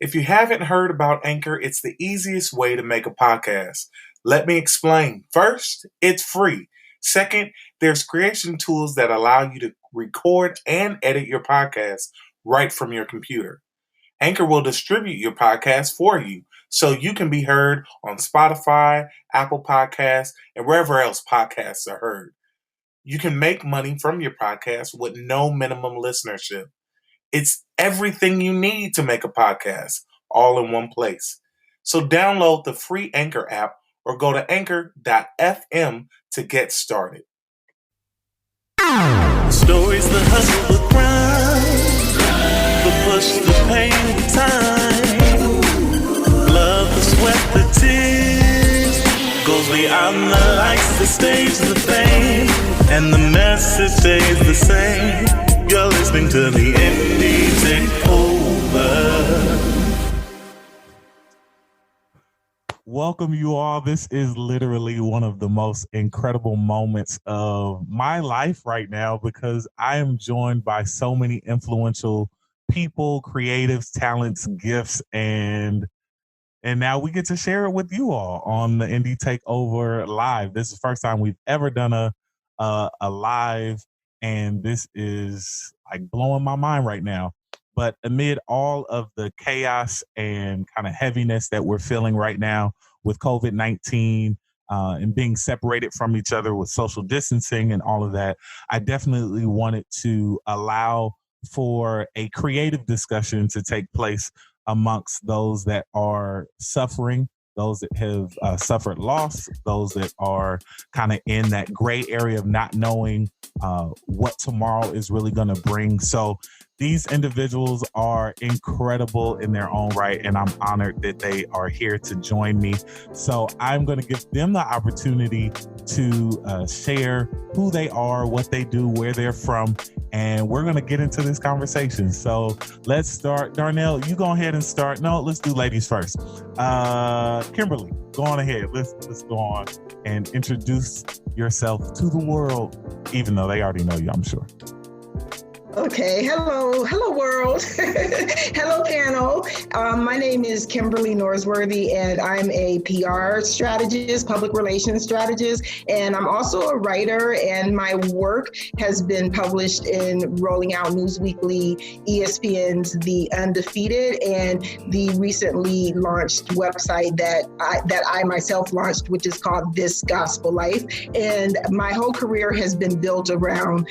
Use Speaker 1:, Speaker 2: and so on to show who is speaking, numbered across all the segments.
Speaker 1: If you haven't heard about Anchor, it's the easiest way to make a podcast. Let me explain. First, it's free. Second, there's creation tools that allow you to record and edit your podcast right from your computer. Anchor will distribute your podcast for you so you can be heard on Spotify, Apple Podcasts, and wherever else podcasts are heard. You can make money from your podcast with no minimum listenership. It's everything you need to make a podcast, all in one place. So download the free Anchor app or go to anchor.fm to get started.
Speaker 2: Stories, the hustle, the grind, the push, the pain, the time, love, the sweat, the tears, goes beyond the lights, the stage, the fame, and the message stays the same. You're listening to the Indie Takeover.
Speaker 3: Welcome you all. This is literally one of the most incredible moments of my life right now because I am joined by so many influential people, creatives, talents, gifts, and now we get to share it with you all on the Indie Takeover Live. This is the first time we've ever done a live, and this is like blowing my mind right now. But amid all of the chaos and kind of heaviness that we're feeling right now with COVID-19 and being separated from each other with social distancing and all of that, I definitely wanted to allow for a creative discussion to take place amongst those that are suffering, those that have suffered loss, those that are kind of in that gray area of not knowing what tomorrow is really going to bring. So these individuals are incredible in their own right, and I'm honored that they are here to join me. So I'm going to give them the opportunity to share who they are, what they do, where they're from, and we're going to get into this conversation. So let's start. Darnell, you go ahead and start. No, let's do ladies first. Kymberlee, go on ahead. Let's go on and introduce yourself to the world, even though they already know you, I'm sure.
Speaker 4: Okay, hello world. Hello panel. My name is Kymberlee Norsworthy, and I'm a PR strategist, public relations strategist, and I'm also a writer, and my work has been published in Rolling Out Newsweekly, ESPN's The Undefeated, and the recently launched website that I myself launched, which is called This Gospel Life. And my whole career has been built around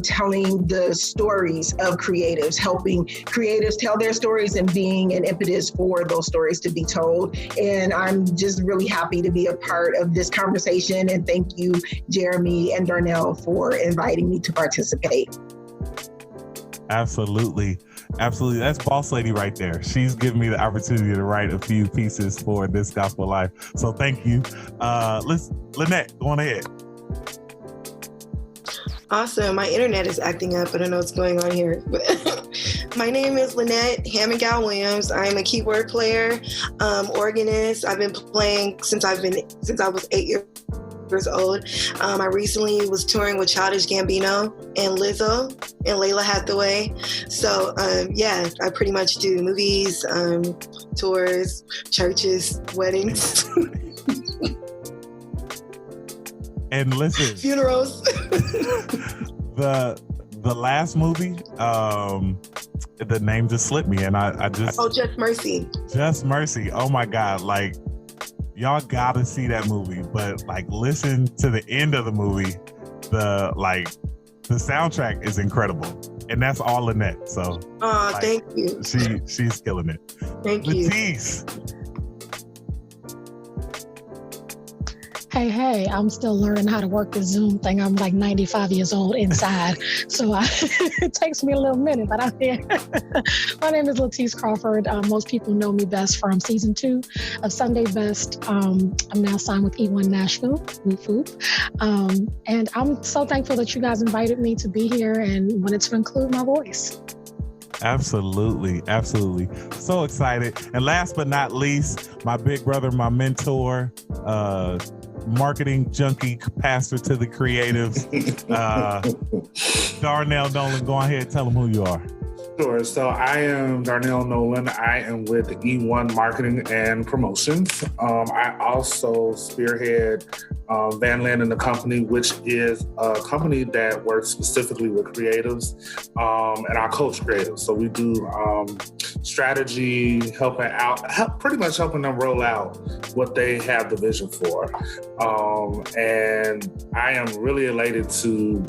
Speaker 4: telling the stories of creatives, helping creatives tell their stories and being an impetus for those stories to be told. And I'm just really happy to be a part of this conversation. And thank you, Jeremy and Darnell, for inviting me to participate.
Speaker 3: Absolutely. Absolutely. That's boss lady right there. She's given me the opportunity to write a few pieces for This Gospel Life. So thank you. Lynette, go on ahead.
Speaker 5: Awesome. My internet is acting up. I don't know what's going on here. My name is Lynette Hammondgal Williams. I'm a keyboard player, organist. I've been playing since I was 8 years old. I recently was touring with Childish Gambino and Lizzo and Layla Hathaway. So I pretty much do movies, tours, churches, weddings.
Speaker 3: And listen,
Speaker 5: funerals.
Speaker 3: the last movie, the name just slipped me, and I just
Speaker 5: Just Mercy.
Speaker 3: Just Mercy. Oh my God! Like y'all gotta see that movie, but like listen to the end of the movie. The soundtrack is incredible, and that's all Lynette. So
Speaker 5: thank you.
Speaker 3: She's killing it.
Speaker 5: Thank
Speaker 3: Latice.
Speaker 6: Hey, I'm still learning how to work the Zoom thing. I'm like 95 years old inside. So it takes me a little minute, but I'm here. My name is Latice Crawford. Most people know me best from season 2 of Sunday Best. I'm now signed with E1 Nashville, whoop whoop. And I'm so thankful that you guys invited me to be here and wanted to include my voice.
Speaker 3: Absolutely. So excited. And last but not least, my big brother, my mentor, marketing junkie, pastor to the creatives, Darnell, Nolin, go ahead and tell them who you are.
Speaker 7: Sure. So I am Darnell Nolin. I am with E1 Marketing and Promotions. I also spearhead Van Landen and the Company, which is a company that works specifically with creatives, and I coach creatives. So we do strategy, pretty much helping them roll out what they have the vision for. And I am really elated to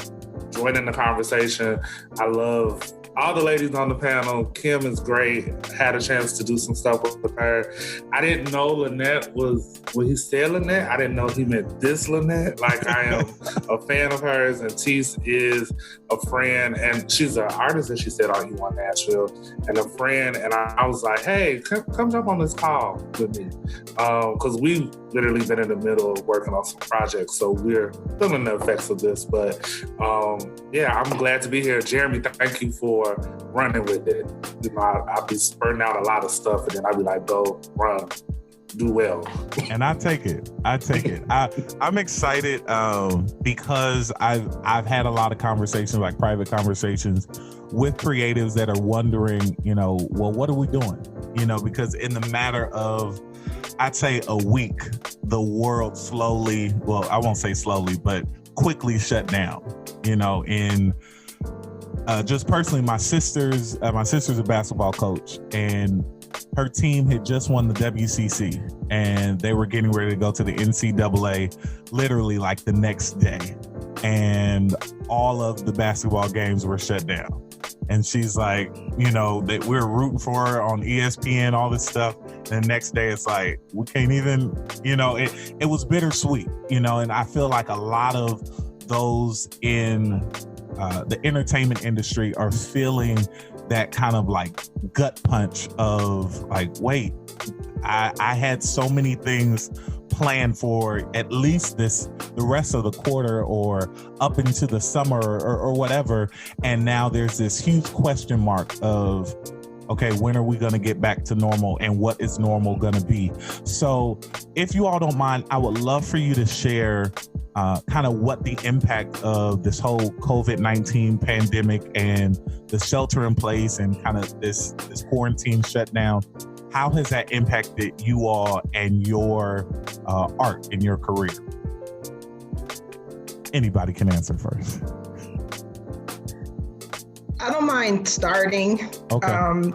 Speaker 7: join in the conversation. I love all the ladies on the panel. Kim is great. Had a chance to do some stuff with her. I didn't know Lynette when he said Lynette, I didn't know he meant this Lynette. Like, I am a fan of hers, and Tice is a friend, and she's an artist, as she said, on E1 Nashville, and a friend. And I was like, hey, come jump on this call with me. Because we've literally been in the middle of working on some projects, so we're feeling the effects of this. But yeah, I'm glad to be here. Jeremy, thank you for running with it. You know, I'll be spurting out a lot of stuff, and then I'll be like, go, run, do well.
Speaker 3: And I take it. I'm excited because I've had a lot of conversations, like private conversations with creatives that are wondering, you know, well, what are we doing? You know, because in the matter of, I'd say a week, the world slowly, well, I won't say slowly, but quickly shut down, you know, in just personally, my sister's a basketball coach, and her team had just won the WCC, and they were getting ready to go to the NCAA literally like the next day, and all of the basketball games were shut down. And she's like, you know, that we're rooting for her on ESPN, all this stuff. And the next day it's like, we can't even, you know, it was bittersweet, you know, and I feel like a lot of those in the entertainment industry are feeling that kind of like gut punch of like, wait, I had so many things planned for at least the rest of the quarter or up into the summer or whatever. And now there's this huge question mark of, okay, when are we going to get back to normal, and what is normal going to be? So if you all don't mind, I would love for you to share kind of what the impact of this whole COVID-19 pandemic and the shelter in place and kind of this quarantine shutdown, how has that impacted you all and your art in your career? Anybody can answer first.
Speaker 4: I don't mind starting.
Speaker 3: Okay.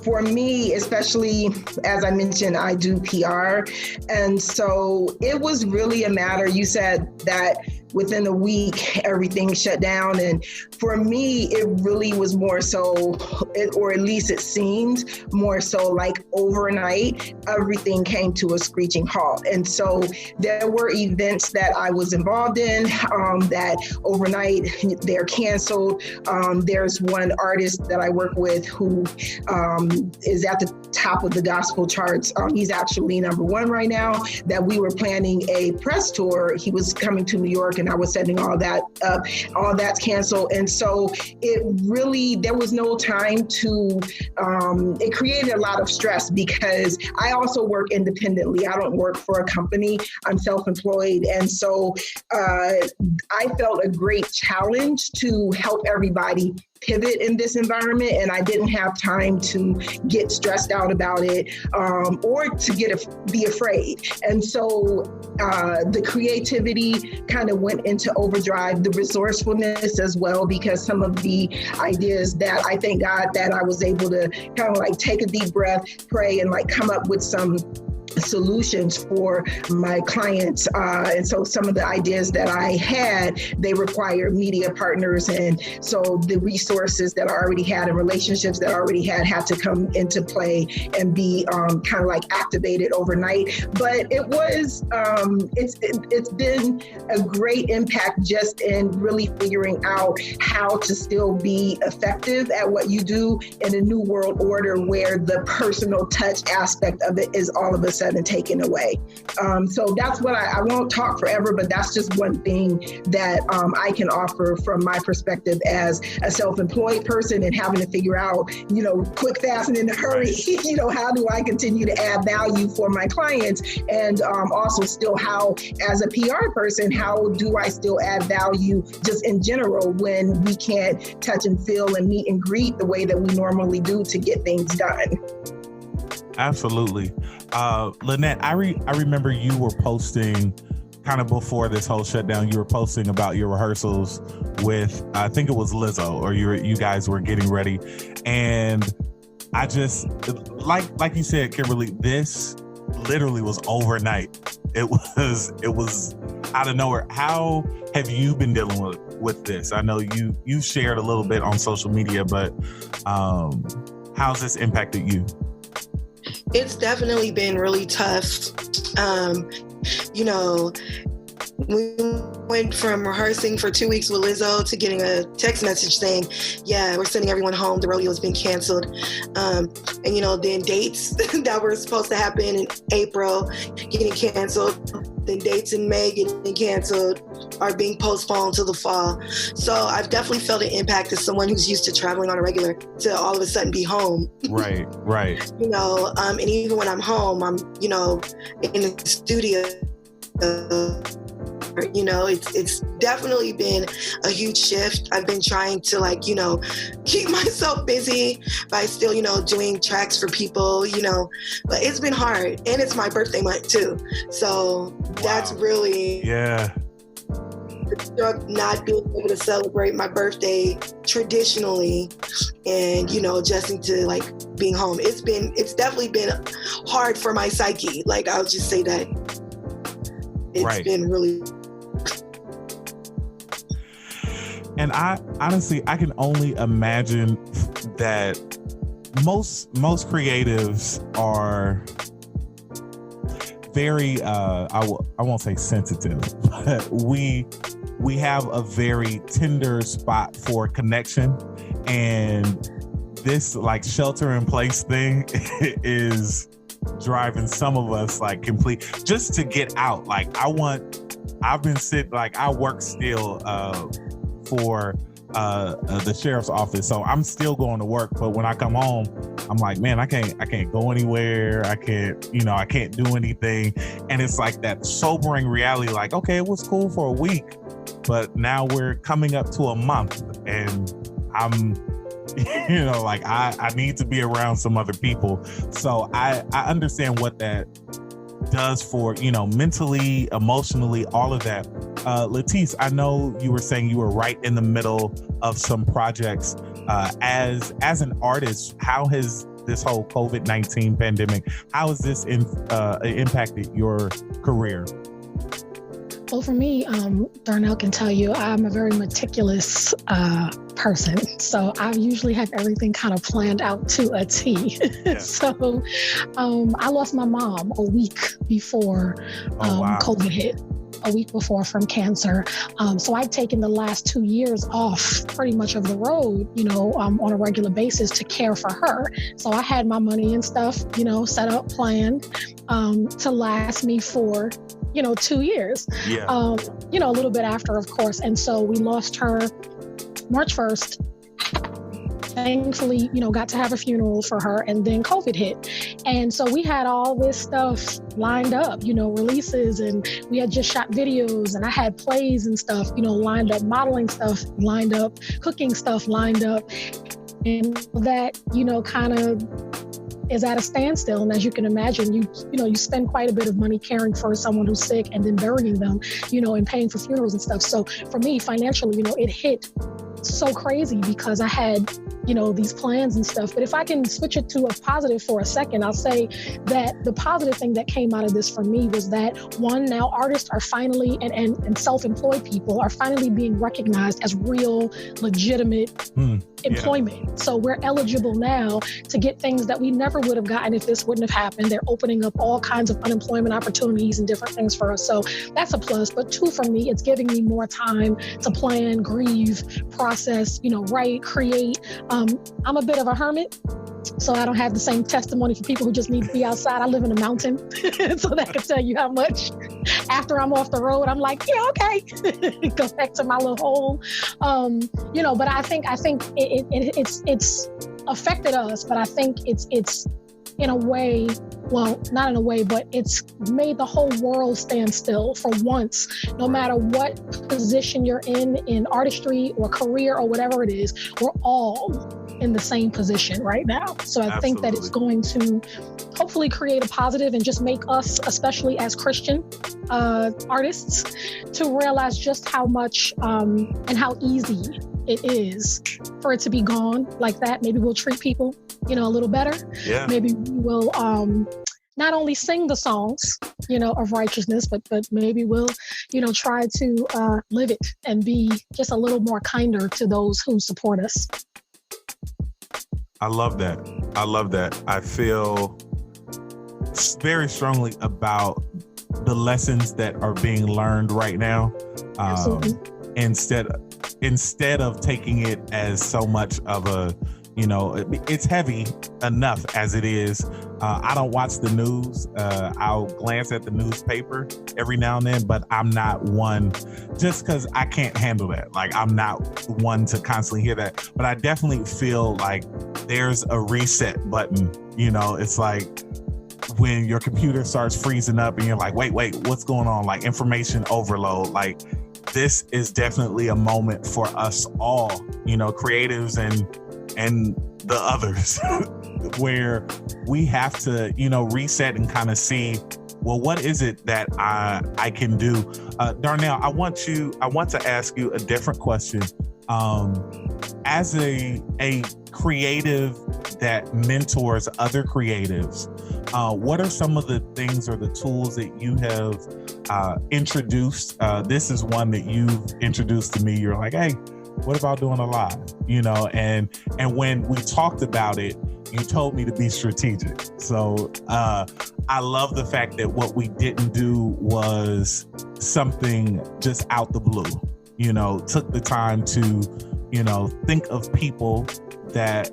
Speaker 4: For me, especially as I mentioned, I do PR. And so it was really a matter, you said that within a week, everything shut down. And for me, it really was more so, or at least it seemed more so like overnight, everything came to a screeching halt. And so there were events that I was involved in that overnight they're canceled. There's one artist that I work with who is at the top of the gospel charts. He's actually #1 right now, that we were planning a press tour. He was coming to New York and I was setting all that up. All that's canceled. And so it really, there was no time to, it created a lot of stress because I also work independently. I don't work for a company. I'm self-employed. And so I felt a great challenge to help everybody pivot in this environment, and I didn't have time to get stressed out about it or to be afraid. And so the creativity kind of went into overdrive, the resourcefulness as well, because some of the ideas that I thank God that I was able to kind of like take a deep breath, pray, and like come up with some solutions for my clients. And so some of the ideas that I had, they required media partners. And so the resources that I already had and relationships that I already had to come into play and be kind of like activated overnight. But it was, it's been a great impact just in really figuring out how to still be effective at what you do in a new world order where the personal touch aspect of it is all of a sudden sudden taken away. So that's what I won't talk forever, but that's just one thing that I can offer from my perspective as a self-employed person and having to figure out, quick, fast, and in a hurry, how do I continue to add value for my clients? And also still how, as a PR person, how do I still add value just in general when we can't touch and feel and meet and greet the way that we normally do to get things done?
Speaker 3: Absolutely. Lynette, I remember you were posting kind of before this whole shutdown, you were posting about your rehearsals with, I think it was Lizzo, or you guys were getting ready. And I just, like you said, Kymberlee, this literally was overnight. It was out of nowhere. How have you been dealing with this? I know you shared a little bit on social media, but how's this impacted you?
Speaker 5: It's definitely been really tough. We went from rehearsing for 2 weeks with Lizzo to getting a text message saying, yeah, we're sending everyone home. The rodeo's been canceled. Then dates that were supposed to happen in April getting canceled. Then dates in May getting canceled are being postponed to the fall. So I've definitely felt an impact as someone who's used to traveling on a regular to all of a sudden be home.
Speaker 3: Right.
Speaker 5: And even when I'm home, I'm, in the studio. It's definitely been a huge shift. I've been trying to keep myself busy by still, doing tracks for people, but it's been hard. And it's my birthday month too. So that's really not being able to celebrate my birthday traditionally and, adjusting to being home. It's definitely been hard for my psyche. I'll just say that it's been really.
Speaker 3: And I honestly can only imagine that most creatives are very I won't say sensitive, but we have a very tender spot for connection, and this shelter in place thing is driving some of us complete just to get out. I've been sitting, I work still for the sheriff's office, so I'm still going to work, but when I come home, I'm like, man, I can't go anywhere. I can't do anything. And it's that sobering reality, okay, it was cool for a week, but now we're coming up to a month, and I'm I need to be around some other people. So I understand what that does for, mentally, emotionally, all of that. Latice, I know you were saying you were right in the middle of some projects. As an artist, how has this whole COVID-19 pandemic, how has this impacted your career?
Speaker 6: Well, for me, Darnell can tell you, I'm a very meticulous person. So I usually have everything kind of planned out to a T. Yeah. So I lost my mom a week before COVID hit. A week before from cancer. So I've taken the last 2 years off pretty much of the road, on a regular basis to care for her. So I had my money and stuff, set up, planned to last me for 2 years, a little bit after, of course. And so we lost her March 1st. Thankfully, got to have a funeral for her, and then COVID hit. And so we had all this stuff lined up, releases, and we had just shot videos, and I had plays and stuff, lined up, modeling stuff lined up, cooking stuff lined up. And that, kind of is at a standstill. And as you can imagine, you spend quite a bit of money caring for someone who's sick and then burying them, and paying for funerals and stuff. So for me, financially, it hit so crazy because I had, these plans and stuff. But if I can switch it to a positive for a second, I'll say that the positive thing that came out of this for me was that, one, now artists are finally, and self-employed people are finally being recognized as real, legitimate employment. So we're eligible now to get things that we never would have gotten if this wouldn't have happened. They're opening up all kinds of unemployment opportunities and different things for us. So that's a plus. But two, for me, it's giving me more time to plan, grieve, process, write, create. I'm a bit of a hermit. So I don't have the same testimony for people who just need to be outside. I live in a mountain, so that can tell you how much after I'm off the road, I'm like, yeah, okay, go back to my little hole. But I think it's affected us, but I think it's in a way, well, not in a way, but it's made the whole world stand still for once. No matter what position you're in artistry or career or whatever it is, we're all in the same position right now. So I think that it's going to hopefully create a positive and just make us, especially as Christian artists, to realize just how much and how easy it is for it to be gone like that. Maybe we'll treat people, a little better.
Speaker 1: Yeah.
Speaker 6: Maybe we will not only sing the songs, of righteousness, but maybe we'll, try to live it and be just a little more kinder to those who support us.
Speaker 3: I love that. I feel very strongly about the lessons that are being learned right now.
Speaker 6: Absolutely.
Speaker 3: Instead of taking it as so much of a, it's heavy enough as it is. I don't watch the news. I'll glance at the newspaper every now and then, but I'm not one, just because I can't handle that. Like, I'm not one to constantly hear that. But I definitely feel like there's a reset button. It's like when your computer starts freezing up and you're like, wait, what's going on? Like, information overload. Like, this is definitely a moment for us all, creatives and the others, where we have to, reset and kind of see, well, what is it that I can do? Darnell, I want to ask you a different question. As a creative that mentors other creatives, what are some of the things or the tools that you have introduced? This is one that you've introduced to me. You're like, hey, what about doing a live? And when we talked about it, you told me to be strategic. So I love the fact that what we didn't do was something just out the blue. Took the time to, think of people that,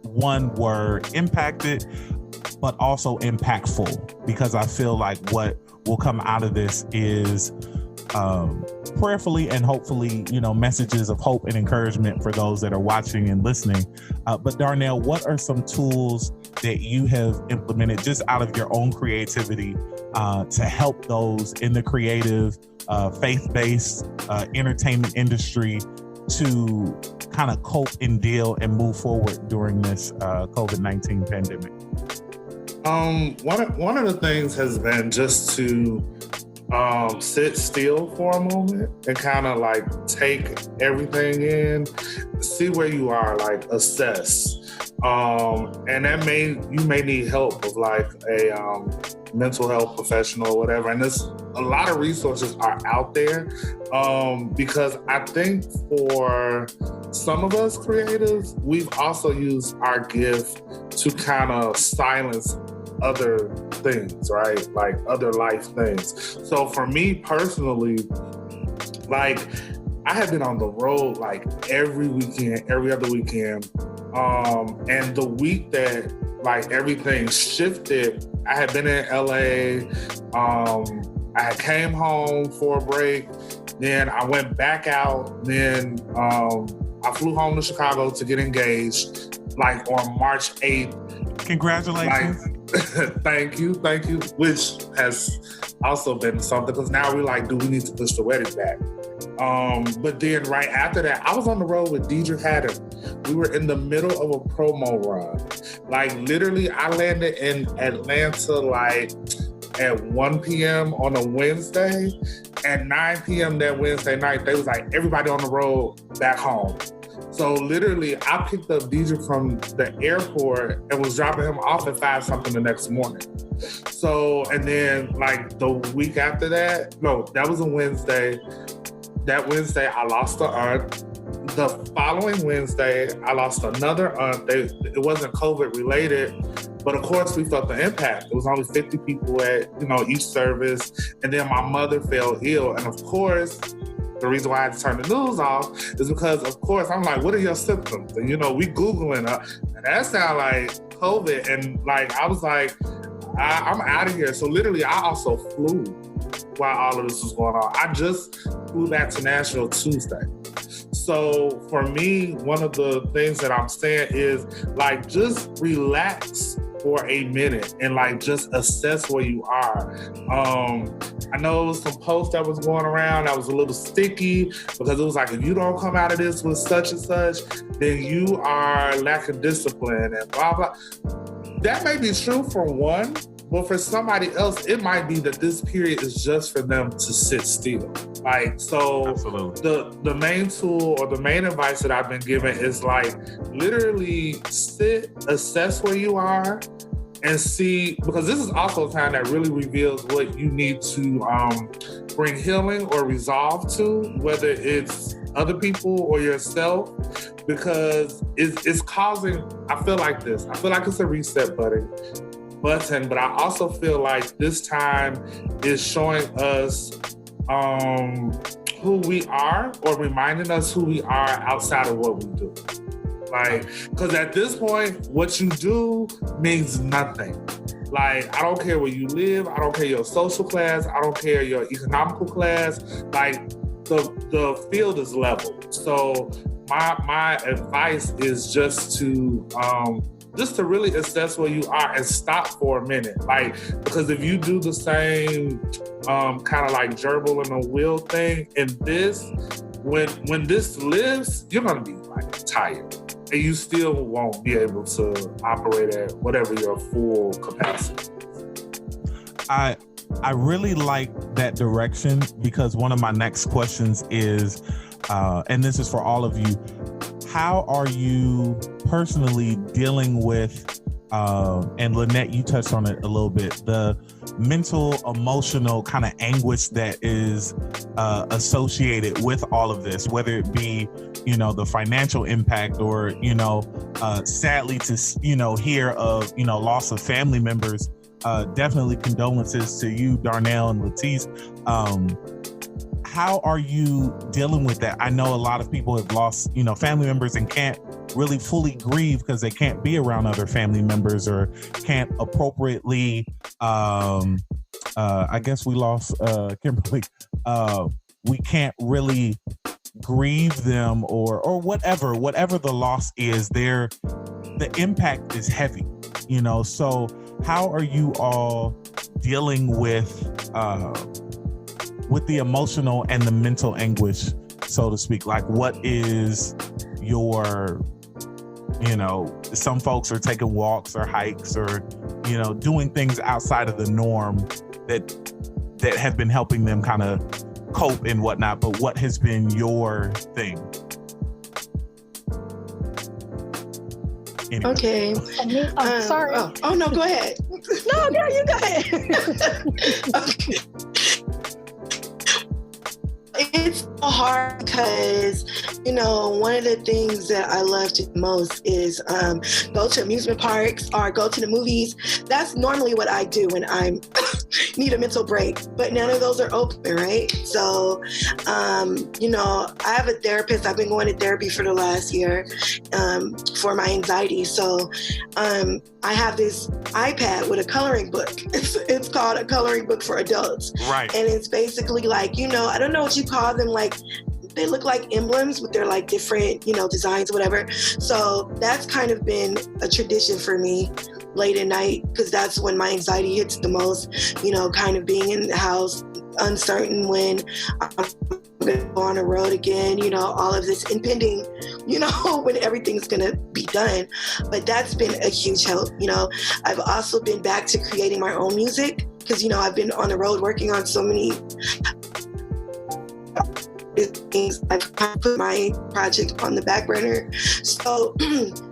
Speaker 3: one, were impacted, but also impactful, because I feel like what will come out of this is prayerfully and hopefully, messages of hope and encouragement for those that are watching and listening. But Darnell, what are some tools that you have implemented just out of your own creativity to help those in the creative, faith-based entertainment industry to kind of cope and deal and move forward during this COVID-19 pandemic?
Speaker 7: One of the things has been just to sit still for a moment and kind of like take everything in, see where you are, like assess. And you may need help with like a mental health professional or whatever. And there's a lot of resources are out there, because I think for some of us creatives, we've also used our gift to kind of silence other things, right? Like other life things. So for me personally, like I have been on the road like every weekend, every other weekend. And the week that like everything shifted, I had been in LA. I had came home for a break. Then I went back out. Then I flew home to Chicago to get engaged, like on March 8th.
Speaker 3: Congratulations.
Speaker 7: Thank you. Which has also been something, because now we're like, do we need to push the wedding back? But then right after that, I was on the road with Deidre Haddon. We were in the middle of a promo run. Like literally, I landed in Atlanta like at 1 p.m. on a Wednesday. At 9 p.m. that Wednesday night, they was like, everybody on the road back home. So literally, I picked up Deidre from the airport and was dropping him off at 5 something the next morning. So, and then like the week after that, no, that was a Wednesday. That Wednesday, I lost an aunt. The following Wednesday, I lost another aunt. It wasn't COVID related, but of course we felt the impact. It was only 50 people at, each service. And then my mother fell ill. And of course, the reason why I had to turn the news off is because, of course, I'm like, what are your symptoms? And, we Googling, and that sound like COVID. And like, I was like, I'm out of here. So literally, I also flew while all of this was going on. I just flew back to Nashville Tuesday. So for me, one of the things that I'm saying is like, just relax for a minute and like just assess where you are. I know it was some posts that was going around that was a little sticky because it was like, if you don't come out of this with such and such, then you are lacking discipline and blah, blah. That may be true for one, but for somebody else, it might be that this period is just for them to sit still. Like, so
Speaker 3: Absolutely.
Speaker 7: the main tool or the main advice that I've been given is like, literally sit, assess where you are, and see, because this is also a time that really reveals what you need to bring healing or resolve to, whether it's other people or yourself, because it's causing, I feel like this. I feel like it's a reset button, but I also feel like this time is showing us who we are, or reminding us who we are outside of what we do. Like, because at this point, what you do means nothing. Like, I don't care where you live. I don't care your social class. I don't care your economical class. Like, the field is level. So my advice is just to really assess where you are and stop for a minute. Like, because if you do the same kind of like gerbil in a wheel thing, and this, when this lives, you're gonna be like tired. And you still won't be able to operate at whatever your full capacity.
Speaker 3: I really like that direction, because one of my next questions is, and this is for all of you, how are you personally dealing with, and Lynette, you touched on it a little bit, the mental, emotional kind of anguish that is associated with all of this, whether it be, the financial impact or, sadly to, hear of, loss of family members. Definitely condolences to you, Darnell and Latice. How are you dealing with that? I know a lot of people have lost, family members and can't really fully grieve because they can't be around other family members or can't appropriately, I guess we lost Kymberlee. We can't really grieve them or whatever the loss is. The impact is heavy, so how are you all dealing with the emotional and the mental anguish, so to speak? Like, what is your, some folks are taking walks or hikes or, doing things outside of the norm that have been helping them kind of cope and whatnot, but what has been your thing? Anyway.
Speaker 5: Okay.
Speaker 6: Sorry.
Speaker 5: Oh, no, go ahead.
Speaker 6: No, you go ahead.
Speaker 5: Okay. It's so hard because, one of the things that I love to do most is go to amusement parks or go to the movies. That's normally what I do when I need a mental break, but none of those are open, right? So, I have a therapist. I've been going to therapy for the last year for my anxiety. So I have this iPad with a coloring book. It's called A Coloring Book for Adults.
Speaker 3: Right.
Speaker 5: And it's basically like, I don't know what you call them, like they look like emblems, but they're like different, designs, whatever. So that's kind of been a tradition for me late at night, because that's when my anxiety hits the most, kind of being in the house, uncertain when I'm going to go on the road again, all of this impending, when everything's going to be done. But that's been a huge help. I've also been back to creating my own music, because, I've been on the road working on so many things. I've kind of put my project on the back burner. So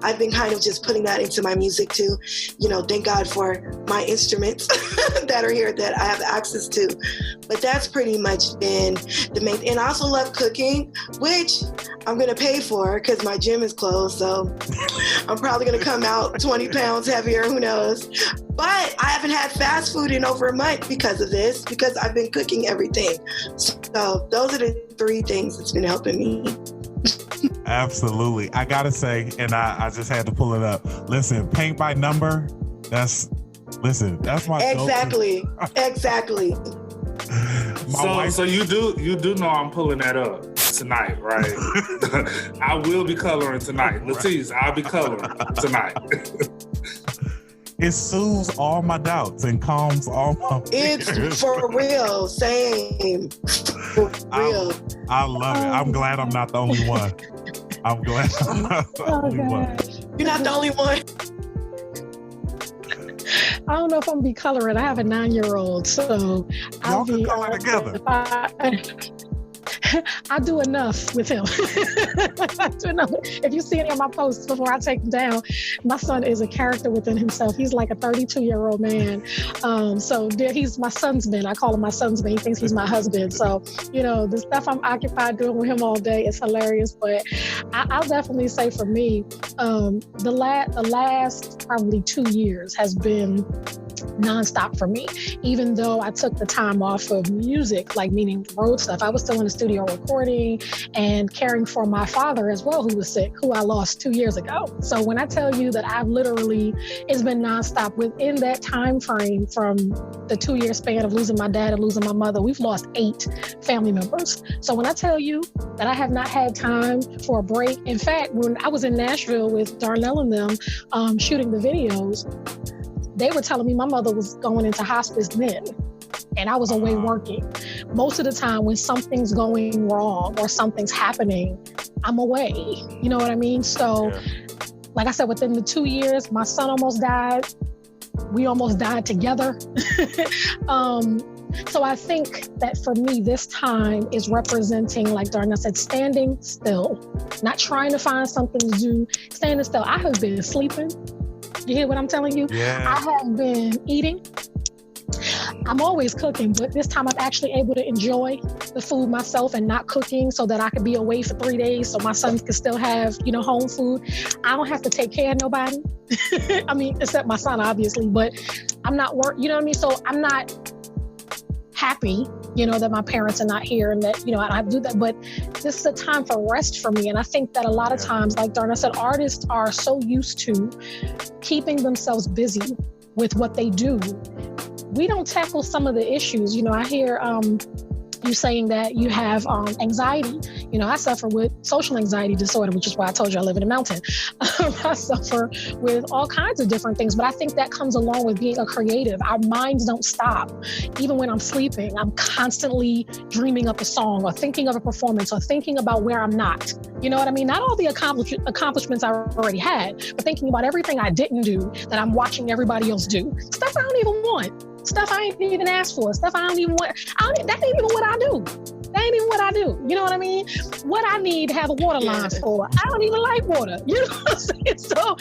Speaker 5: I've been kind of just putting that into my music too. Thank God for my instruments that are here that I have access to. But that's pretty much been the main. And I also love cooking, which I'm going to pay for because my gym is closed. So I'm probably going to come out 20 pounds heavier. Who knows? But I haven't had fast food in over a month because of this, because I've been cooking everything. So those are the 3 things that's been helping me.
Speaker 3: Absolutely. I got to say, and I just had to pull it up. Listen, paint by number, that's my
Speaker 5: Exactly. Exactly.
Speaker 7: So you do know I'm pulling that up tonight, right? I will be coloring tonight. Latice, I'll be coloring tonight.
Speaker 3: It soothes all my doubts and calms all my fears.
Speaker 5: It's for real. Same. For real.
Speaker 3: I love it. I'm glad I'm not the only one. I'm glad I'm not the only one.
Speaker 5: You're not the only one.
Speaker 6: I don't know if I'm gonna be coloring. I have a 9-year-old, so
Speaker 3: Y'all can color together.
Speaker 6: I do enough with him. I do enough. If you see any of my posts before I take them down, my son is a character within himself. He's like a 32-year-old man. So he's my son's man. I call him my son's man. He thinks he's my husband. So, the stuff I'm occupied doing with him all day is hilarious. But I'll definitely say for me, the last probably 2 years has been nonstop for me. Even though I took the time off of music, like meaning road stuff, I was still in the studio recording and caring for my father as well, who was sick, who I lost 2 years ago. So when I tell you that it's been nonstop within that time frame from the 2-year span of losing my dad and losing my mother, we've lost 8 family members. So when I tell you that I have not had time for a break, in fact, when I was in Nashville with Darnell and them shooting the videos, they were telling me my mother was going into hospice then, and I was away working. Most of the time when something's going wrong or something's happening, I'm away. You know what I mean? So, like I said, within the 2 years, my son almost died. We almost died together. So I think that for me, this time is representing, like Darnell said, standing still, not trying to find something to do, standing still. I have been sleeping. You hear what I'm telling you?
Speaker 3: Yeah.
Speaker 6: I have been eating. I'm always cooking, but this time I'm actually able to enjoy the food myself and not cooking so that I could be away for 3 days so my sons can still have, home food. I don't have to take care of nobody. I mean, except my son, obviously, but I'm not you know what I mean? So I'm not happy, that my parents are not here and that, I do that, but this is a time for rest for me. And I think that a lot of times, like Darnell said, artists are so used to keeping themselves busy with what they do. We don't tackle some of the issues. I hear you saying that you have anxiety. I suffer with social anxiety disorder, which is why I told you I live in a mountain. I suffer with all kinds of different things, but I think that comes along with being a creative. Our minds don't stop. Even when I'm sleeping, I'm constantly dreaming up a song or thinking of a performance or thinking about where I'm not. You know what I mean? Not all the accomplishments I already had, but thinking about everything I didn't do that I'm watching everybody else do. Stuff I don't even want. Stuff I ain't even asked for. Stuff I don't even want. That ain't even what I do. That ain't even what I do. You know what I mean? What I need to have a water line for. I don't even like water. You know what I'm saying? So,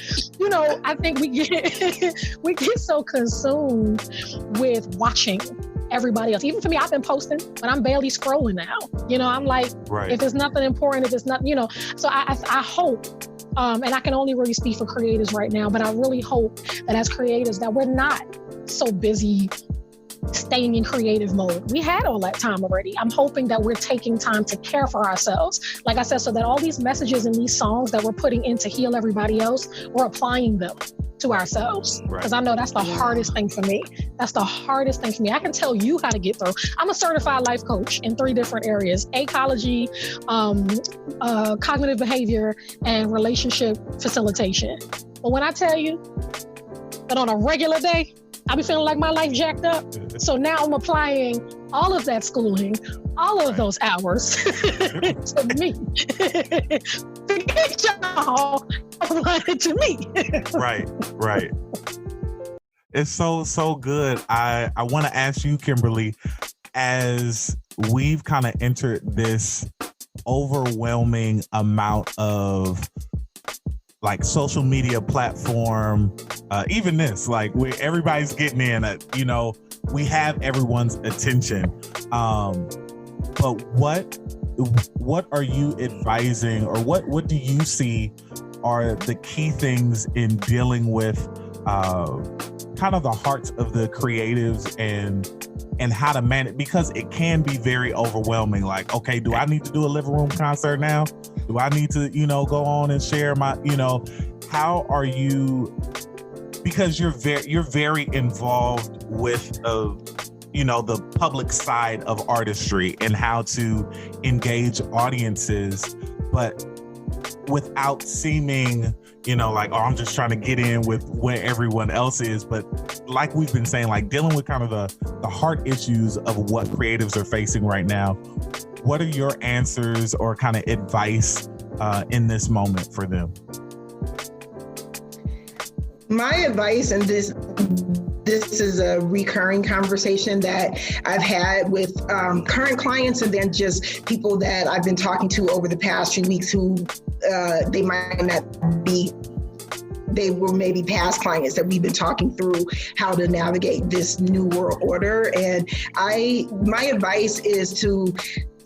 Speaker 6: I think we get so consumed with watching everybody else. Even for me, I've been posting, but I'm barely scrolling now. I'm like, if it's nothing important, if it's not, So I hope, and I can only really speak for creators right now, but I really hope that as creators that we're not so busy staying in creative mode. We had all that time already. I'm hoping that we're taking time to care for ourselves. Like I said, so that all these messages and these songs that we're putting in to heal everybody else, we're applying them to ourselves. Because I know that's the hardest thing for me. That's the hardest thing for me. I can tell you how to get through. I'm a certified life coach in 3 different areas: ecology, cognitive behavior, and relationship facilitation. But when I tell you that on a regular day, I be feeling like my life jacked up. So now I'm applying all of that schooling, all of those hours to me. Forget y'all, apply it to me.
Speaker 3: Right. It's so good. I want to ask you, Kymberlee, as we've kind of entered this overwhelming amount of like social media platform, even this, like where everybody's getting in, you know, we have everyone's attention. But what are you advising, or what do you see are the key things in dealing with kind of the hearts of the creatives and how to manage, because it can be very overwhelming. Like, okay, do I need to do a living room concert now? Do I need to, you know, go on and share my, you know, how are you, because you're very involved with, you know, the public side of artistry and how to engage audiences, but without seeming, you know, like, oh, I'm just trying to get in with where everyone else is. But like we've been saying, like dealing with kind of the heart issues of what creatives are facing right now. What are your answers or kind of advice in this moment for them?
Speaker 4: My advice, and this is a recurring conversation that I've had with current clients, and then just people that I've been talking to over the past few weeks who they might not be, they were maybe past clients that we've been talking through how to navigate this new world order. And my advice is to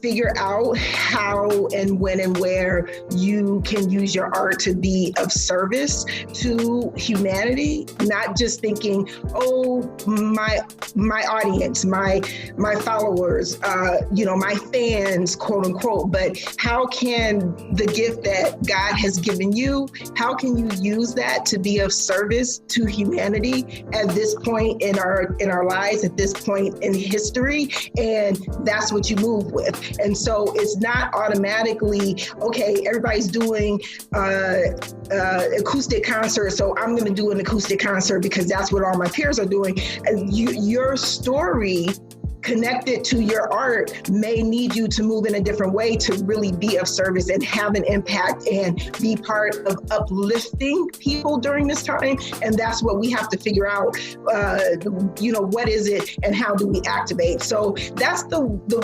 Speaker 4: figure out how and when and where you can use your art to be of service to humanity, not just thinking, oh, my audience, my followers, you know, my fans, quote unquote, but how can the gift that God has given you, how can you use that to be of service to humanity at this point in our lives, at this point in history? And that's what you move with. And so it's not automatically, okay, everybody's doing acoustic concert, so I'm going to do an acoustic concert because that's what all my peers are doing. Your story connected to your art may need you to move in a different way to really be of service and have an impact and be part of uplifting people during this time. And that's what we have to figure out, you know, what is it and how do we activate? So that's the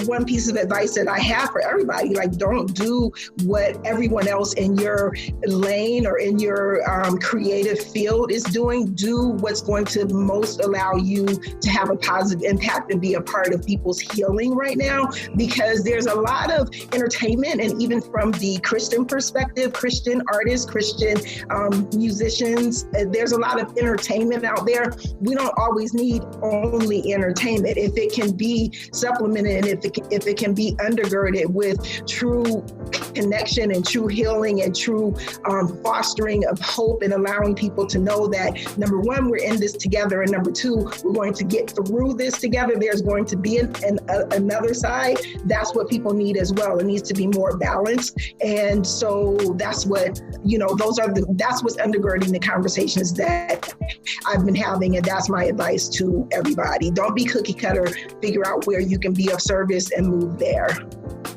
Speaker 4: one piece of advice that I have for everybody. Like, don't do what everyone else in your lane or in your creative field is doing. Do what's going to most allow you to have a positive impact and be a part of people's healing right now, because there's a lot of entertainment, and even from the Christian perspective, Christian artists, Christian musicians, there's a lot of entertainment out there. We don't always need only entertainment. If it can be supplemented, and if it can be undergirded with true connection and true healing and true fostering of hope and allowing people to know that, number one, we're in this together, and number two, we're going to get through this together. There's going to be another side. That's what people need as well. It needs to be more balanced. And so that's what, you know, that's what's undergirding the conversations that I've been having. And that's my advice to everybody. Don't be cookie cutter. Figure out where you can be of service and move there.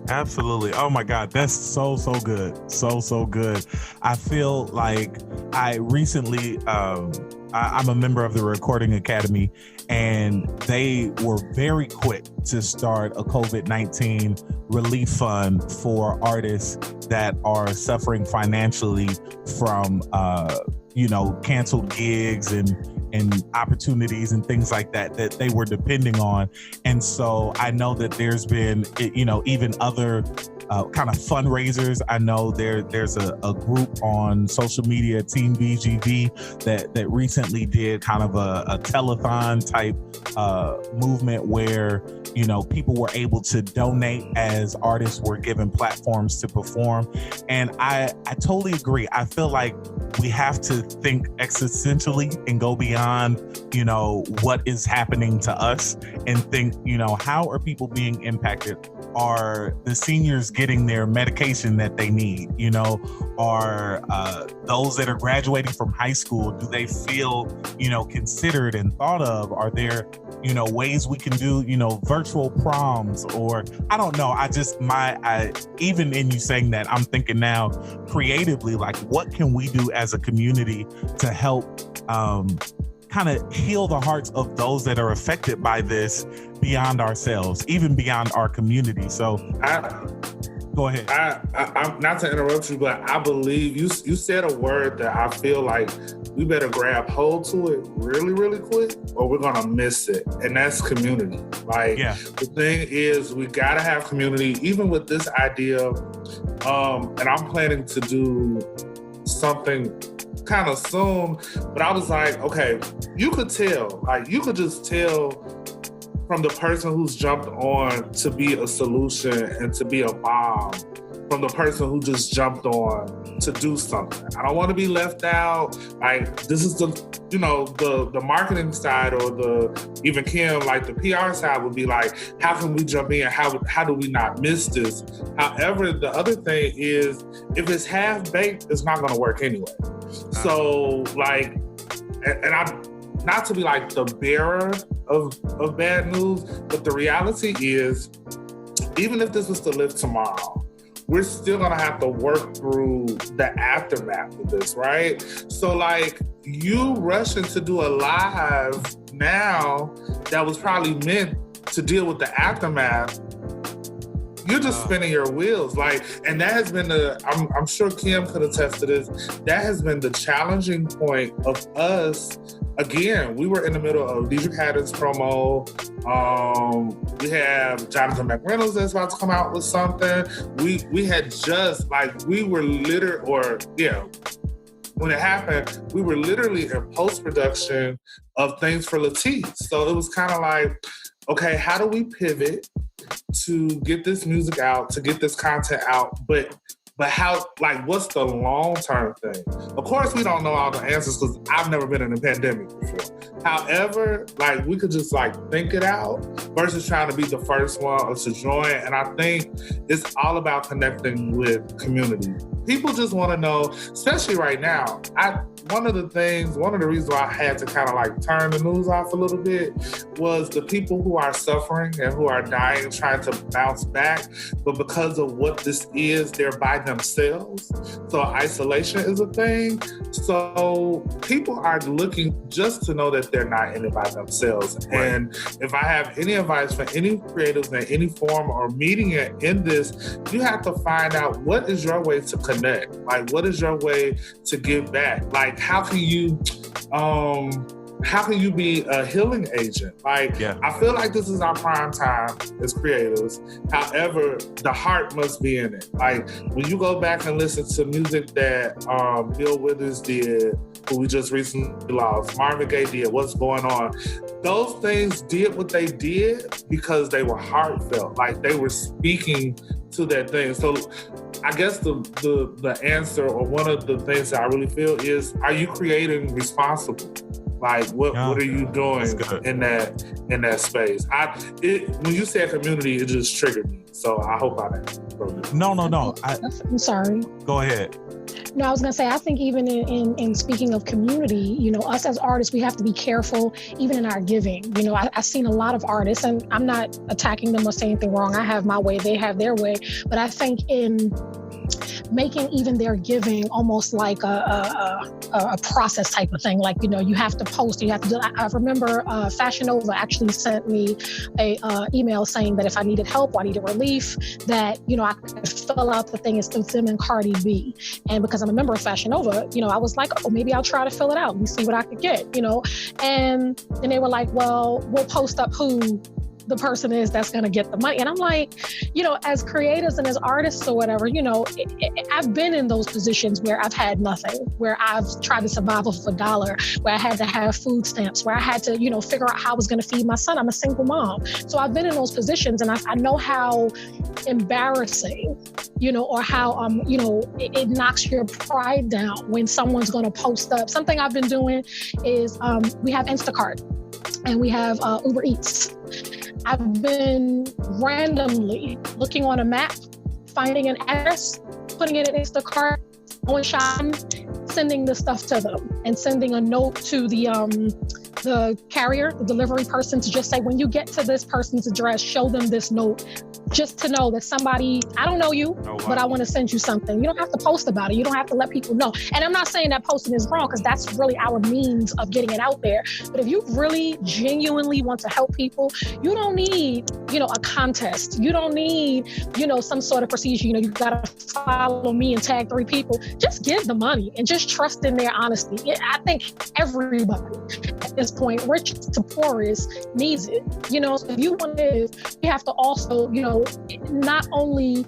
Speaker 3: Absolutely. Oh my God, that's so good. So good. I feel like I recently, I'm a member of the Recording Academy, and they were very quick to start a COVID-19 relief fund for artists that are suffering financially from, you know, canceled gigs and opportunities and things like that they were depending on. And so I know that there's been, you know, even other kind of fundraisers. I know there's a group on social media, Team BGV, that recently did kind of a telethon type movement where, you know, people were able to donate as artists were given platforms to perform. And I totally agree. I feel like we have to think existentially and go beyond, you know, what is happening to us, and think, you know, how are people being impacted? Are the seniors getting their medication that they need? You know, are those that are graduating from high school, do they feel, you know, considered and thought of? Are there, you know, ways we can do, you know, virtual proms? Or I don't know. Even in you saying that, I'm thinking now creatively, like, what can we do as a community to help kind of heal the hearts of those that are affected by this beyond ourselves, even beyond our community? So Go ahead.
Speaker 7: I'm not to interrupt you, but I believe you said a word that I feel like we better grab hold to it really, really quick, or we're gonna miss it. And that's community. Like, the thing is, we gotta have community, even with this idea. And I'm planning to do something kind of soon, but I was like, okay, you could just tell from the person who's jumped on to be a solution and to be a bomb, from the person who just jumped on to do something. I don't want to be left out. Like, this is the marketing side, or even Kim, like the PR side would be like, how can we jump in? How do we not miss this? However, the other thing is, if it's half baked, it's not going to work anyway. So like, and I'm not to be like the bearer of bad news, but the reality is, even if this was to live tomorrow, we're still gonna have to work through the aftermath of this, right? So like, you rushing to do a live now that was probably meant to deal with the aftermath, you're just spinning your wheels. Like, and that has been I'm sure Kim could attest to this, that has been the challenging point of us. Again, we were in the middle of Deidre Haddon's promo. We have Jonathan McReynolds that's about to come out with something. We had just, like, we were when it happened, we were literally in post-production of things for Latice. So it was kind of like, okay, how do we pivot to get this music out, to get this content out, but how, like, what's the long-term thing? Of course, we don't know all the answers because I've never been in a pandemic before. However, like, we could just, like, think it out versus trying to be the first one to join. And I think it's all about connecting with community. People just want to know, especially right now. One of the reasons why I had to kind of like turn the news off a little bit was the people who are suffering and who are dying, trying to bounce back. But because of what this is, they're by themselves. So isolation is a thing. So people are looking just to know that they're not in it by themselves. Right. And if I have any advice for any creatives in any form or media in this, you have to find out, what is your way to connect? Like, what is your way to give back? Like, how can you be a healing agent? Like, I feel like this is our prime time as creators. However, the heart must be in it. Like, when you go back and listen to music that Bill Withers did, who we just recently lost, Marvin Gaye did, What's Going On, those things did what they did because they were heartfelt. Like, they were speaking to that thing. So I guess the answer, or one of the things that I really feel is, are you creating responsibly? Like, what are you doing in that space? When you said community, it just triggered me. So I hope I didn't.
Speaker 3: No.
Speaker 6: I'm sorry.
Speaker 3: Go ahead.
Speaker 6: No, I was gonna say, I think even in speaking of community, us as artists, we have to be careful even in our giving. I've seen a lot of artists, and I'm not attacking them or saying anything wrong. I have my way, they have their way. But I think in making even their giving almost like a process type of thing. Like, you have to post, you have to do. I remember Fashion Nova actually sent me a email saying that if I needed help or I needed relief, that, I could fill out the thing. It's them and Cardi B. And because I'm a member of Fashion Nova, I was like, oh, maybe I'll try to fill it out and see what I could get, And they were like, well, we'll post up who the person is that's going to get the money. And I'm like, as creators and as artists or whatever, I've been in those positions where I've had nothing, where I've tried to survive off of $1, where I had to have food stamps, where I had to, figure out how I was going to feed my son. I'm a single mom. So I've been in those positions, and I know how embarrassing, or how, it knocks your pride down when someone's going to post up. Something I've been doing is we have Instacart and we have Uber Eats. I've been randomly looking on a map, finding an address, putting it in Instacart, going shopping, sending the stuff to them, and sending a note to the carrier, the delivery person, to just say, when you get to this person's address, show them this note just to know that somebody, I don't know you, but I want to send you something. You don't have to post about it. You don't have to let people know. And I'm not saying that posting is wrong, because that's really our means of getting it out there. But if you really genuinely want to help people, you don't need, a contest. You don't need, some sort of procedure. You got to follow me and tag 3 people. Just give the money and just trust in their honesty. I think everybody at this point, rich to poorest, needs it. So if you want to, you have to also, not only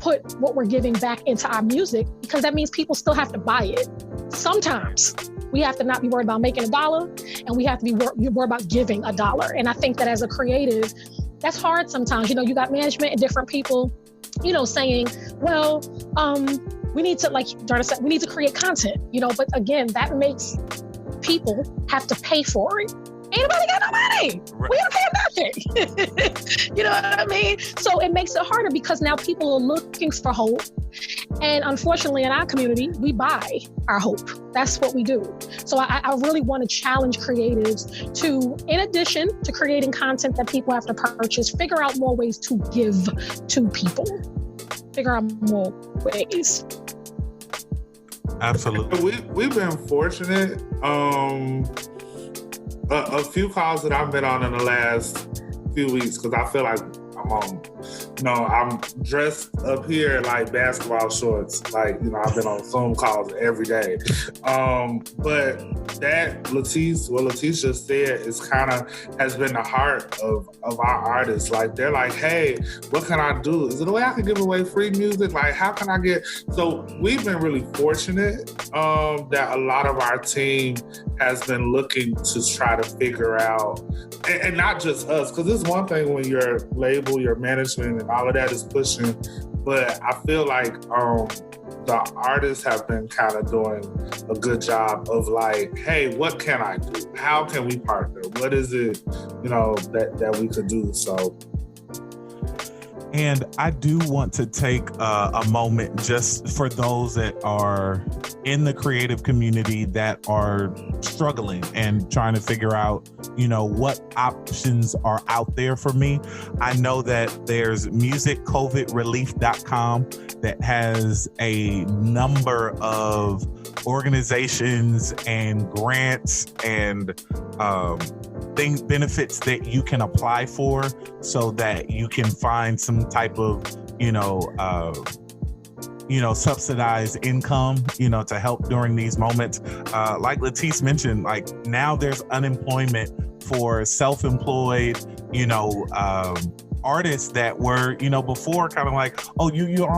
Speaker 6: put what we're giving back into our music, because that means people still have to buy it. Sometimes we have to not be worried about making $1, and we have to be worried about giving $1. And I think that as a creative, that's hard sometimes. You got management and different people, saying, well, we need to, like Darnell said, we need to create content, but again, that makes people have to pay for it. Ain't nobody got no money. Right. We don't pay nothing. You know what I mean? So it makes it harder, because now people are looking for hope. And unfortunately, in our community, we buy our hope. That's what we do. So I really want to challenge creatives to, in addition to creating content that people have to purchase, figure out more ways to give to people. Figure out more ways.
Speaker 7: Absolutely. We've been fortunate. A few calls that I've been on in the last few weeks, because I feel like I'm dressed up here in like basketball shorts. Like, I've been on Zoom calls every day. But that what Latice just said has been the heart of our artists. Like, they're like, hey, what can I do? Is there a way I can give away free music? Like, how can I get? So we've been really fortunate that a lot of our team has been looking to try to figure out, and not just us, because it's one thing when your label, your management, and all of that is pushing, but I feel like the artists have been kind of doing a good job of like, hey, what can I do? How can we partner? What is it, that we could do? So.
Speaker 3: And I do want to take a moment just for those that are in the creative community that are struggling and trying to figure out, what options are out there for me. I know that there's musiccovidrelief.com that has a number of organizations and grants and benefits that you can apply for, so that you can find some type of, subsidized income, to help during these moments. Like Latice mentioned, like now there's unemployment for self-employed, artists that were, before kind of like, oh, you're your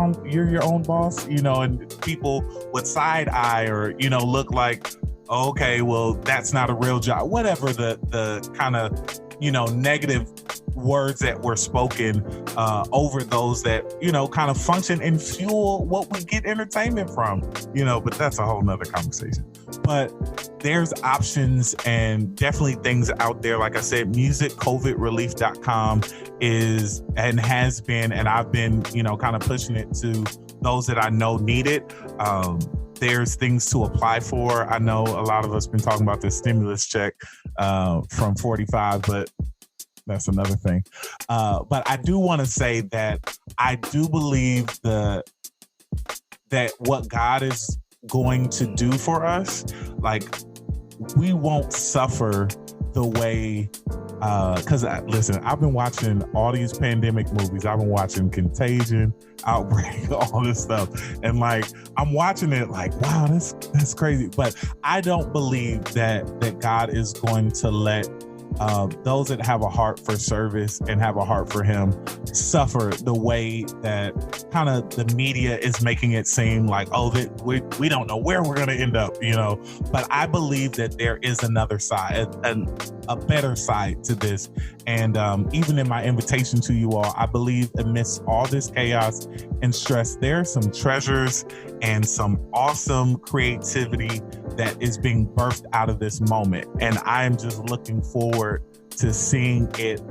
Speaker 3: own boss, and people would side eye or, look like, okay, well, that's not a real job. Whatever the kind of, negative words that were spoken over those that, kind of function and fuel what we get entertainment from, but that's a whole nother conversation. But there's options and definitely things out there. Like I said, musiccovidrelief.com is and has been, and I've been, kind of pushing it to those that I know need it. There's things to apply for. I know a lot of us been talking about this stimulus check from 45, but that's another thing. But I do want to say that I do believe that what God is going to do for us, like, we won't suffer the way, because listen, I've been watching all these pandemic movies. I've been watching Contagion, Outbreak, all this stuff, and like I'm watching it like, wow, that's crazy. But I don't believe that God is going to let those that have a heart for service and have a heart for him suffer the way that kind of the media is making it seem like, oh, that we don't know where we're going to end up, but I believe that there is another side, a better side to this. And even in my invitation to you all, I believe amidst all this chaos and stress, there are some treasures and some awesome creativity that is being birthed out of this moment. And I am just looking forward to seeing it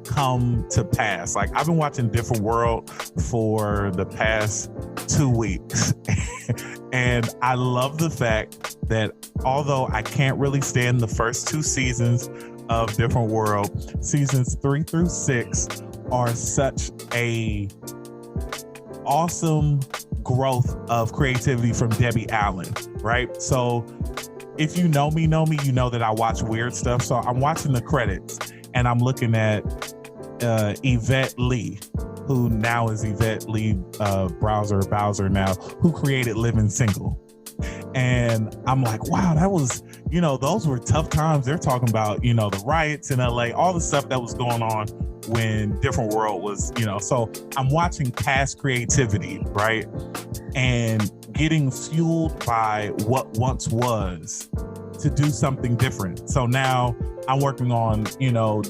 Speaker 3: come to pass. Like, I've been watching Different World for the past 2 weeks. And I love the fact that although I can't really stand the first 2 seasons of Different World, seasons 3 through 6 are such a awesome growth of creativity from Debbie Allen, right? So if you know me, you know that I watch weird stuff. So I'm watching the credits and I'm looking at Yvette Lee, who now is Yvette Lee Bowser now, who created Living Single. And I'm like, wow, that was, those were tough times. They're talking about, the riots in LA, all the stuff that was going on when Different World was, so I'm watching past creativity, right? And getting fueled by what once was to do something different. So now I'm working on,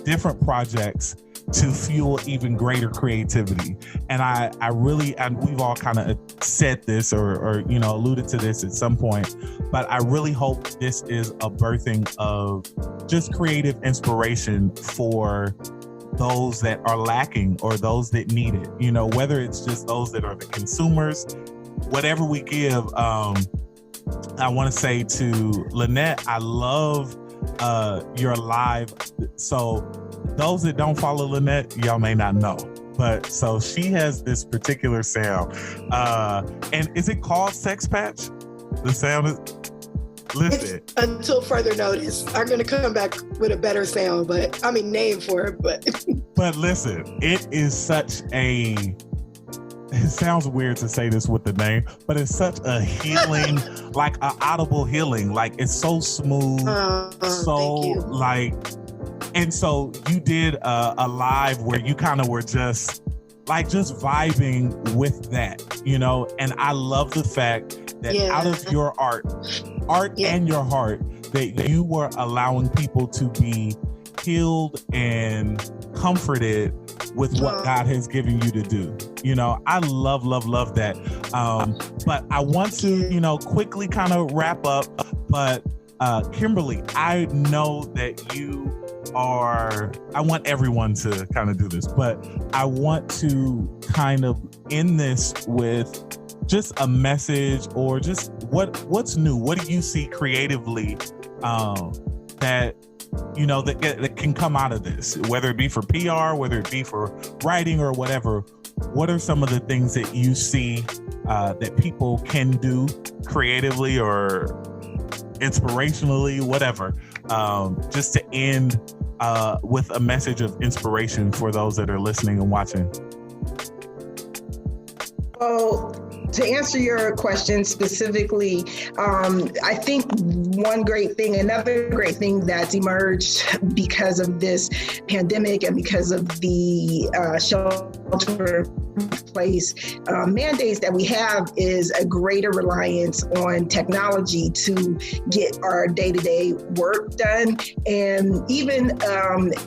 Speaker 3: different projects to fuel even greater creativity. And I really, and we've all kind of said this or alluded to this at some point, but I really hope this is a birthing of just creative inspiration for those that are lacking or those that need it, whether it's just those that are the consumers, whatever we give. I want to say to Lynette, I love your live. So those that don't follow Lynette, y'all may not know, but so she has this particular sound. And is it called Sex Patch? The sound is, listen.
Speaker 5: It's until further notice. I'm going to come back with a better sound, name for it, but.
Speaker 3: But listen, it is such a, it sounds weird to say this with the name, but it's such a healing, like an audible healing. Like it's so smooth, and so you did a live where you kind of were just vibing with that, and I love the fact that out of your art and your heart, that you were allowing people to be healed and comforted with what God has given you to do. I love that. But I want to, quickly kind of wrap up, but Kymberlee, I know that you I want everyone to kind of do this, but I want to kind of end this with just a message or just what's new. What do you see creatively that that can come out of this, whether it be for PR, whether it be for writing or whatever? What are some of the things that you see that people can do creatively or inspirationally, whatever, just to end with a message of inspiration for those that are listening and watching?
Speaker 4: Well, to answer your question specifically, I think another great thing that's emerged because of this pandemic and because of the shelter in place mandates that we have is a greater reliance on technology to get our day-to-day work done, and even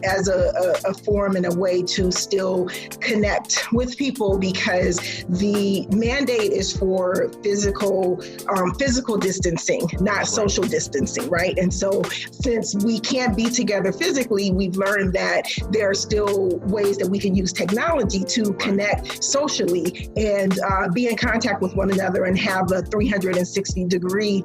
Speaker 4: as a form and a way to still connect with people, because the mandate is for physical distancing, not social distancing, right? And so since we can't be together physically, we've learned that there are still ways that we can use technology to connect socially and be in contact with one another and have a 360-degree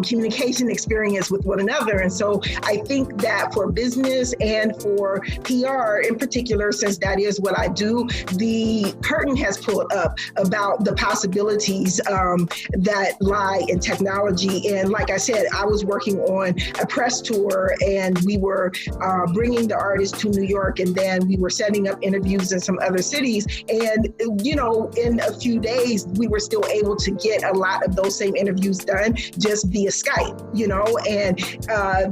Speaker 4: communication experience with one another. And so I think that for business and for PR in particular, since that is what I do, the curtain has pulled up about the possibilities that lie in technology. And like I said, I was working on a press tour, and we were bringing the artists to New York, and then we were setting up interviews in some other cities. And, in a few days, we were still able to get a lot of those same interviews done just via Skype, and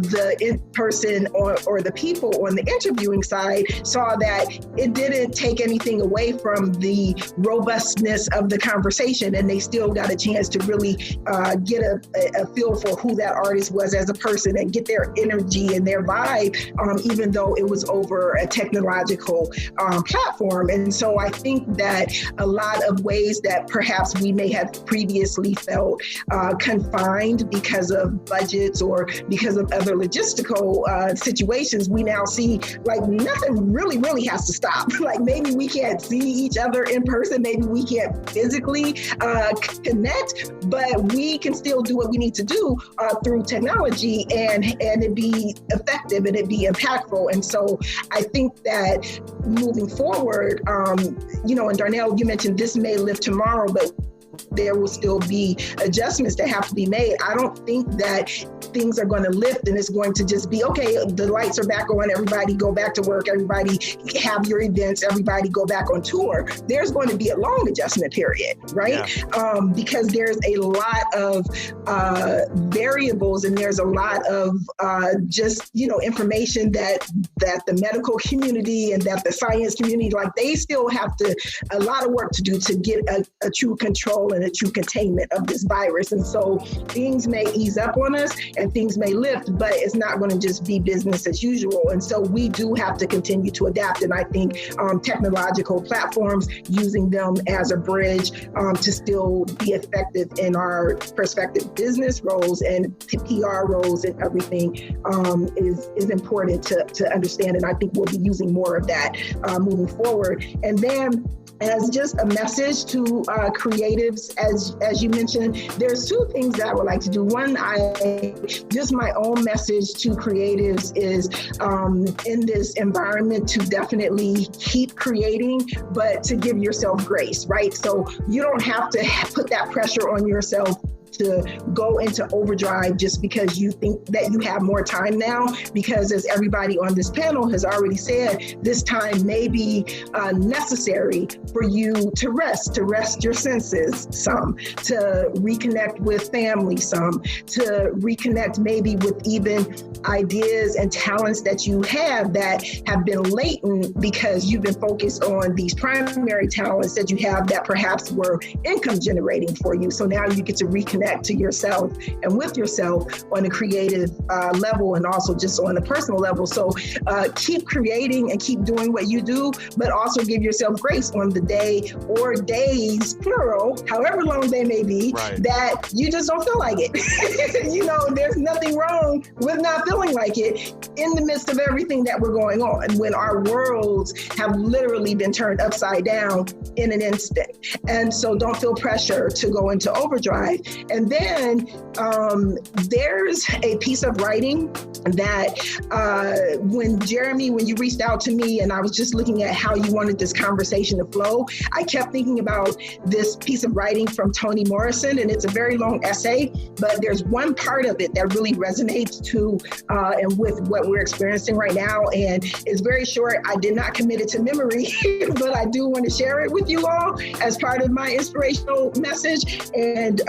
Speaker 4: the in-person or the people on the interviewing side saw that it didn't take anything away from the robustness of the conversation, and they still got a chance to really get a feel for who that artist was as a person and get their energy and their vibe, even though it was over a technological platform. And so so I think that a lot of ways that perhaps we may have previously felt confined because of budgets or because of other logistical situations, we now see like nothing really has to stop. Like maybe we can't see each other in person, maybe we can't physically connect, but we can still do what we need to do through technology and it be effective and it be impactful. And so I think that moving forward, and Darnell, you mentioned this may lift tomorrow, but there will still be adjustments that have to be made. I don't think that things are going to lift and it's going to just be, okay, the lights are back on, everybody go back to work, everybody have your events, everybody go back on tour. There's going to be a long adjustment period, right? Yeah. Because there's a lot of variables and there's a lot of information that the medical community and that the science community, like they still have a lot of work to do to get a true control and a true containment of this virus. And so things may ease up on us and things may lift, but it's not going to just be business as usual. And so we do have to continue to adapt. And I think technological platforms, using them as a bridge to still be effective in our prospective business roles and PR roles and everything is important to understand. And I think we'll be using more of that moving forward. And then as just a message to creatives, as you mentioned, there's two things that I would like to do. One, just my own message to creatives is in this environment to definitely keep creating, but to give yourself grace, right? So you don't have to put that pressure on yourself to go into overdrive just because you think that you have more time now, because as everybody on this panel has already said, this time may be necessary for you to rest your senses some, to reconnect with family some, to reconnect maybe with even ideas and talents that you have that have been latent because you've been focused on these primary talents that you have that perhaps were income generating for you. So now you get to reconnect to yourself and with yourself on a creative level and also just on a personal level. So keep creating and keep doing what you do, but also give yourself grace on the day or days, plural, however long they may be, right, that you just don't feel like it. There's nothing wrong with not feeling like it in the midst of everything that we're going on when our worlds have literally been turned upside down in an instant. And so don't feel pressure to go into overdrive. And then there's a piece of writing that when you reached out to me and I was just looking at how you wanted this conversation to flow, I kept thinking about this piece of writing from Toni Morrison, and it's a very long essay, but there's one part of it that really resonates to and with what we're experiencing right now. And it's very short. I did not commit it to memory, but I do want to share it with you all as part of my inspirational message. And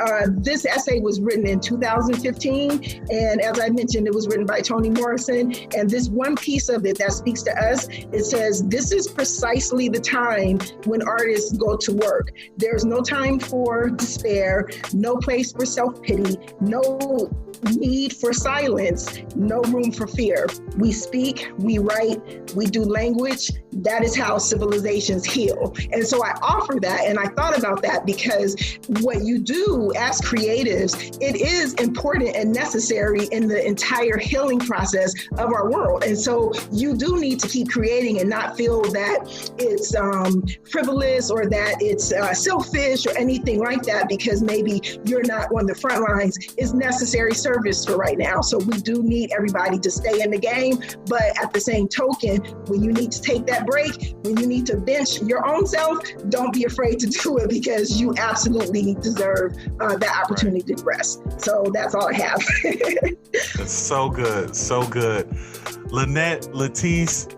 Speaker 4: this essay was written in 2015. And as I mentioned, it was written by Toni Morrison. And this one piece of it that speaks to us, it says, "This is precisely the time when artists go to work. There's no time for despair, no place for self-pity, no need for silence, no room for fear. We speak, we write, we do language. That is how civilizations heal." And so I offer that, and I thought about that because what you do as creatives, it is important and necessary in the entire healing process of our world. And so you do need to keep creating and not feel that it's frivolous or that it's selfish or anything like that, because maybe you're not on the front lines. It's necessary service for right now. So we do need everybody to stay in the game, but at the same token, when you need to take that break, when you need to bench your own self, don't be afraid to do it, because you absolutely deserve that opportunity to rest. So that's all I have.
Speaker 3: That's so good. So good. Lynette, Latice,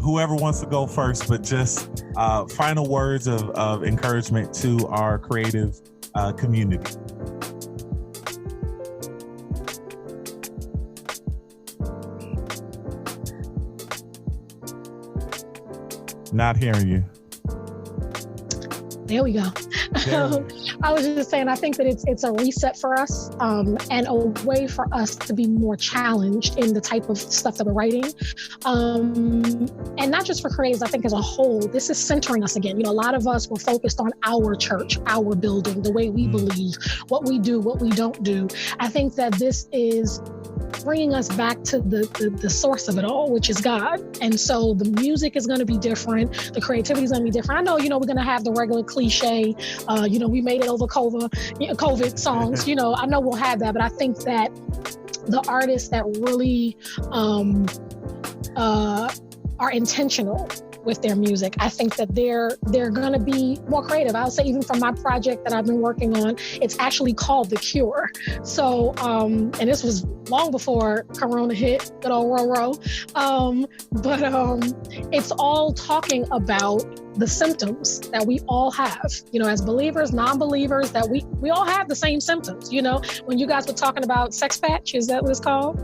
Speaker 3: whoever wants to go first, but just final words of encouragement to our creative community. Not hearing you.
Speaker 6: There we go.
Speaker 3: Yeah.
Speaker 6: I was just saying, I think that it's a reset for us, and a way for us to be more challenged in the type of stuff that we're writing. And not just for creators, I think as a whole, this is centering us again. A lot of us were focused on our church, our building, the way we believe, what we do, what we don't do. I think that this is bringing us back to the source of it all, which is God. And so the music is going to be different. The creativity is going to be different. I know, we're going to have the regular cliche, we made it over COVID songs, I know we'll have that, but I think that the artists that really are intentional with their music, I think that they're going to be more creative. I'll say even from my project that I've been working on, it's actually called The Cure. So, and this was long before Corona hit, good old row. But it's all talking about the symptoms that we all have, as believers, non-believers, that we all have the same symptoms. When you guys were talking about sex patch, is that what it's called?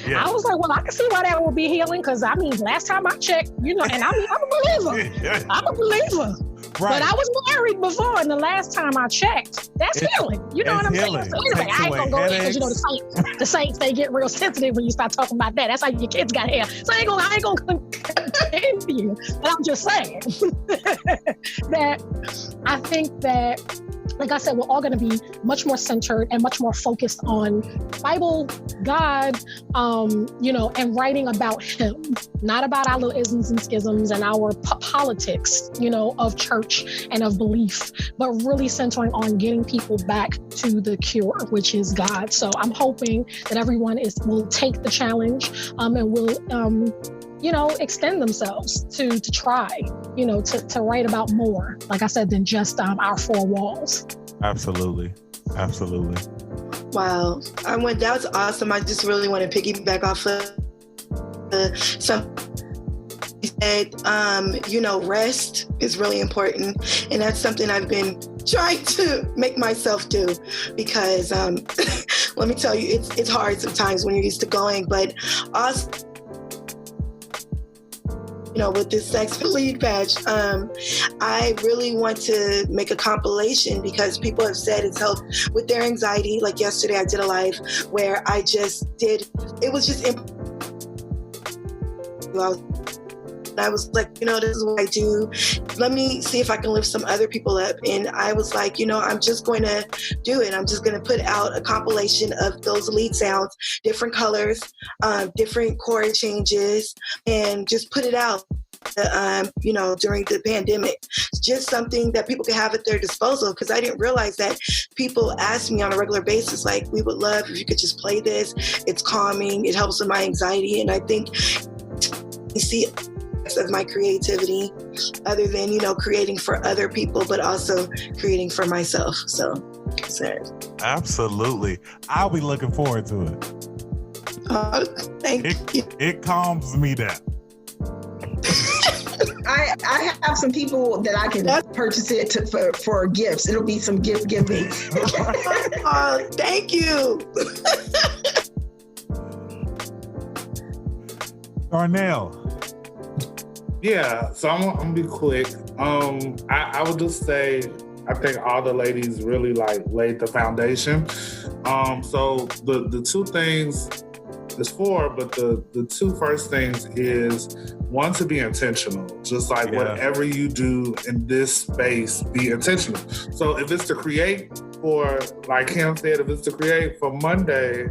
Speaker 6: Yeah. I was like, well, I can see why that would be healing, because last time I checked, and I'm a believer. I'm a believer. Right. But I was married before, and the last time I checked, that's healing. You know what I'm saying? So anyway, I ain't gonna go in, because the saints, they get real sensitive when you start talking about that. That's how your kids got hair. So I ain't gonna continue. But I'm just saying that I think that, like I said, we're all going to be much more centered and much more focused on Bible, God, and writing about Him, not about our little isms and schisms and our politics, of church and of belief, but really centering on getting people back to the cure, which is God. So I'm hoping that everyone will take the challenge and will, extend themselves to try, to write about more, like I said, than just our four walls. Absolutely.
Speaker 5: Wow. That was awesome. I just really want to piggyback off of some you said, rest is really important. And that's something I've been trying to make myself do, because let me tell you, it's hard sometimes when you're used to going, but also, with this sex lead patch, I really want to make a compilation, because people have said it's helped with their anxiety. Like yesterday, I did a live where I just did, it was just, I was like, this is what I do. Let me see if I can lift some other people up. And I was like, I'm just going to do it. I'm just going to put out a compilation of those lead sounds, different colors, different chord changes, and just put it out. During the pandemic. It's just something that people can have at their disposal, because I didn't realize that people ask me on a regular basis, like, we would love if you could just play this. It's calming. It helps with my anxiety. And I think you see of my creativity, other than, creating for other people, but also creating for myself. So
Speaker 3: absolutely. I'll be looking forward to it.
Speaker 5: Thank you.
Speaker 3: It calms me down.
Speaker 4: I have some people that I can purchase it for gifts. It'll be some gift giving.
Speaker 5: Thank you.
Speaker 3: Darnell.
Speaker 7: Yeah, so I'm gonna be quick. I would just say, I think all the ladies really laid the foundation. So the two things, there's four, but the two first things is, one, to be intentional. Just like whatever you do in this space, be intentional. So if it's to create for, like Kim said, if it's to create for Monday,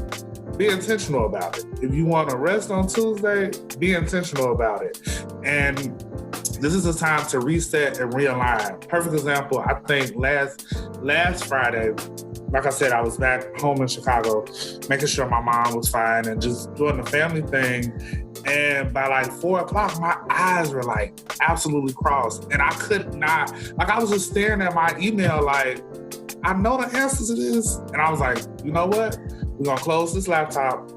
Speaker 7: be intentional about it. If you want to rest on Tuesday, be intentional about it. And this is a time to reset and realign. Perfect example, I think last Friday, like I said, I was back home in Chicago, making sure my mom was fine and just doing the family thing. And by 4 o'clock, my eyes were absolutely crossed. And I could not, I was just staring at my email I know the answers to this. And I was like, you know what? We're going to close this laptop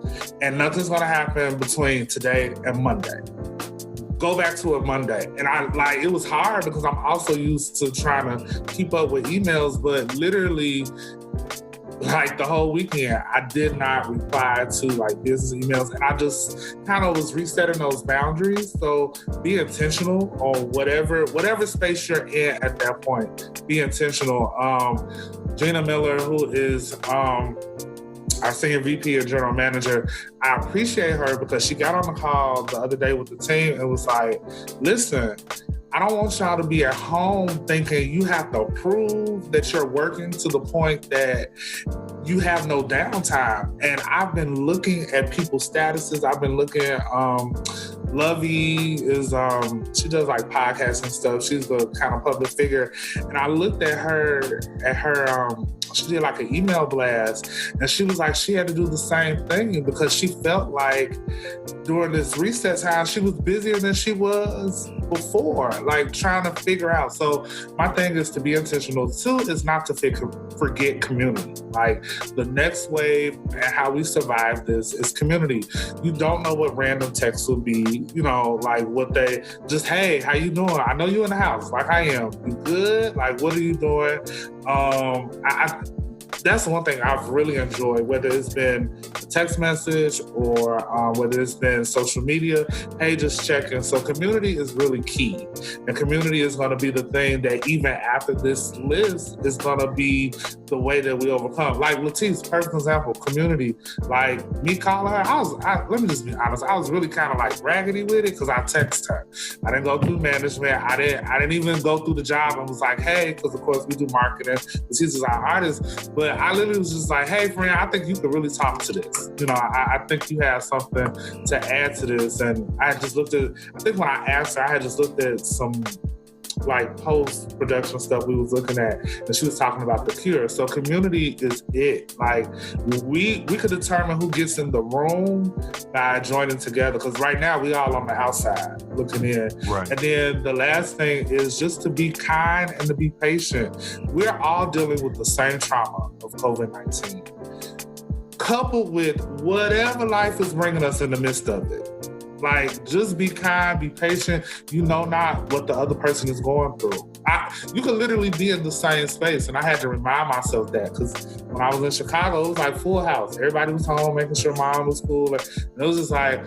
Speaker 7: and nothing's going to happen between today and Monday. Go back to it Monday. And it was hard, because I'm also used to trying to keep up with emails, but literally like the whole weekend, I did not reply to like business emails, and I just kind of was resetting those boundaries. So be intentional on whatever space you're in at that point. Be intentional. Gina Miller, who is our senior VP and general manager, I appreciate her because she got on the call the other day with the team and was like, listen, I don't want y'all to be at home thinking you have to prove that you're working to the point that you have no downtime. And I've been looking at people's statuses. I've been looking at Lovey is she does like podcasts and stuff. She's a kind of public figure. And I looked at her she did like an email blast, and she was like she had to do the same thing because she felt like during this reset time she was busier than she was before, like trying to figure out. So my thing is to be intentional. Two is not to forget community. Like the next wave and how we survive this is community. You don't know what random texts will be, you know, like what they just, hey, how you doing? I know you in the house, like I am. You good? Like what are you doing? That's one thing I've really enjoyed, whether it's been a text message or whether it's been social media, hey, just checking. So community is really key. And community is going to be the thing that even after this list is going to be the way that we overcome. Like Latice, perfect example, community. Like me calling her, let me just be honest, I was really kind of like raggedy with it because I texted her. I didn't go through management. I didn't even go through the job and was like, hey, because of course we do marketing. Latice is our artist. But I literally was just like, hey, friend, I think you could really talk to this. You know, I think you have something to add to this. And I just looked at, I think when I asked her, I had just looked at some like post-production stuff we was looking at, and she was talking about the cure. So community is it. Like we could determine who gets in the room by joining together, because right now we all on the outside looking in.
Speaker 3: Right.
Speaker 7: And then the last thing is just to be kind and to be patient. We're all dealing with the same trauma of COVID-19, coupled with whatever life is bringing us in the midst of it. Like, just be kind, be patient. You know not what the other person is going through. You could literally be in the same space, and I had to remind myself that, because when I was in Chicago, it was like full house. Everybody was home, making sure mom was cool. And it was just like,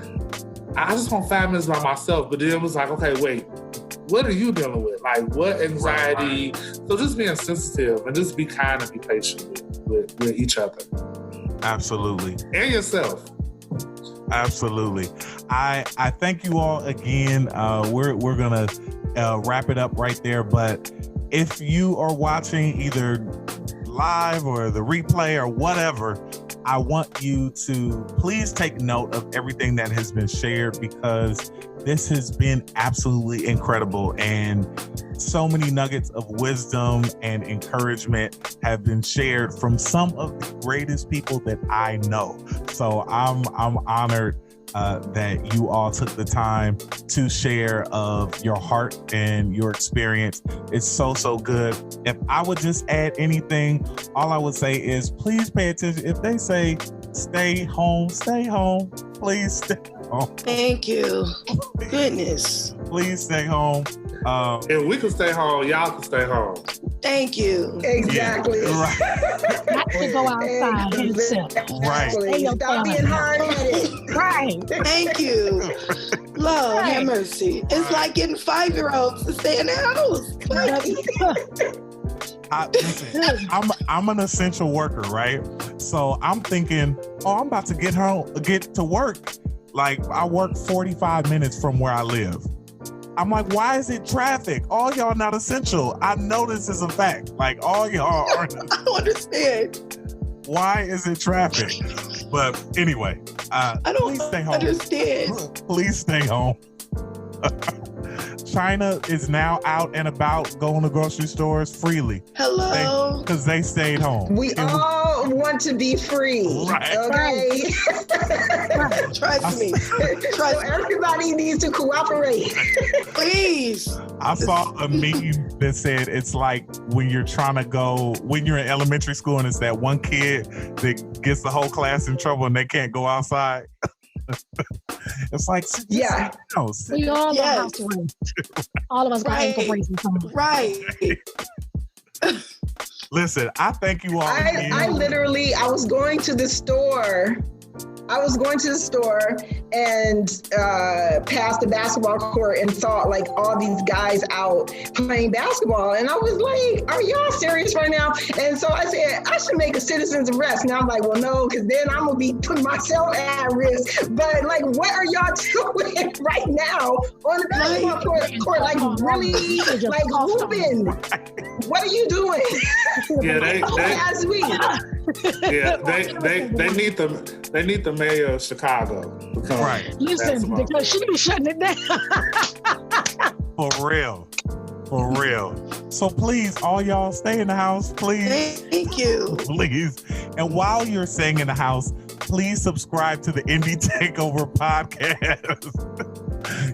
Speaker 7: I just want 5 minutes by myself. But then it was like, okay, wait, what are you dealing with? Like, what anxiety? Right. So just being sensitive and just be kind and be patient with each other.
Speaker 3: Absolutely.
Speaker 7: And yourself.
Speaker 3: Absolutely. I thank you all again. We're gonna wrap it up right there. But if you are watching either live or the replay or whatever, I want you to please take note of everything that has been shared, because this has been absolutely incredible, and so many nuggets of wisdom and encouragement have been shared from some of the greatest people that I know. So I'm honored that you all took the time to share of your heart and your experience. It's so good. If I would just add anything, all I would say is please pay attention. If they say stay home, please stay home.
Speaker 5: Thank you. Goodness.
Speaker 3: Please stay home.
Speaker 7: If we can stay home, y'all can stay home.
Speaker 5: Thank you.
Speaker 4: Exactly.
Speaker 3: Yeah, right.
Speaker 6: Not to go outside and sit.
Speaker 3: Right.
Speaker 4: Stop being hard-headed.
Speaker 6: Right.
Speaker 5: Thank you. Lord
Speaker 6: Right.
Speaker 5: have mercy. It's like getting 5-year-olds to stay in their house.
Speaker 3: Listen, I'm an essential worker, right? So I'm thinking, I'm about to get to work. Like, I work 45 minutes from where I live. I'm like, why is it traffic? All y'all not essential. I know this is a fact. Like, all y'all aren't.
Speaker 5: I don't understand.
Speaker 3: Why is it traffic? But anyway,
Speaker 5: I don't
Speaker 3: please stay home.
Speaker 5: understand.
Speaker 3: Please stay home. China is now out and about going to grocery stores freely.
Speaker 5: Hello.
Speaker 3: Because they stayed home.
Speaker 4: We all want to be free.
Speaker 3: Right.
Speaker 4: Okay.
Speaker 5: Trust me.
Speaker 4: So everybody needs to cooperate.
Speaker 5: Please.
Speaker 3: I saw a meme that said it's like when you're in elementary school and it's that one kid that gets the whole class in trouble and they can't go outside. It's like,
Speaker 4: yeah.
Speaker 6: We all are house raised. All of us got ankle braces on.
Speaker 5: Right.
Speaker 3: Listen, I thank you all.
Speaker 4: I was going to the store. And passed the basketball court and saw like all these guys out playing basketball. And I was like, are y'all serious right now? And so I said, I should make a citizen's arrest. And I'm like, well, no, because then I'm going to be putting myself at risk. But like, what are y'all doing right now on the basketball court? Like really, like hooping. What are you doing?
Speaker 7: Yeah,
Speaker 4: last week.
Speaker 7: Yeah, they need the mayor of Chicago to come.
Speaker 3: Right.
Speaker 6: Listen, because she be shutting it down.
Speaker 3: For real. So please, all y'all, stay in the house, please.
Speaker 5: Thank you.
Speaker 3: Please. And while you're staying in the house, please subscribe to the Indie Takeover podcast.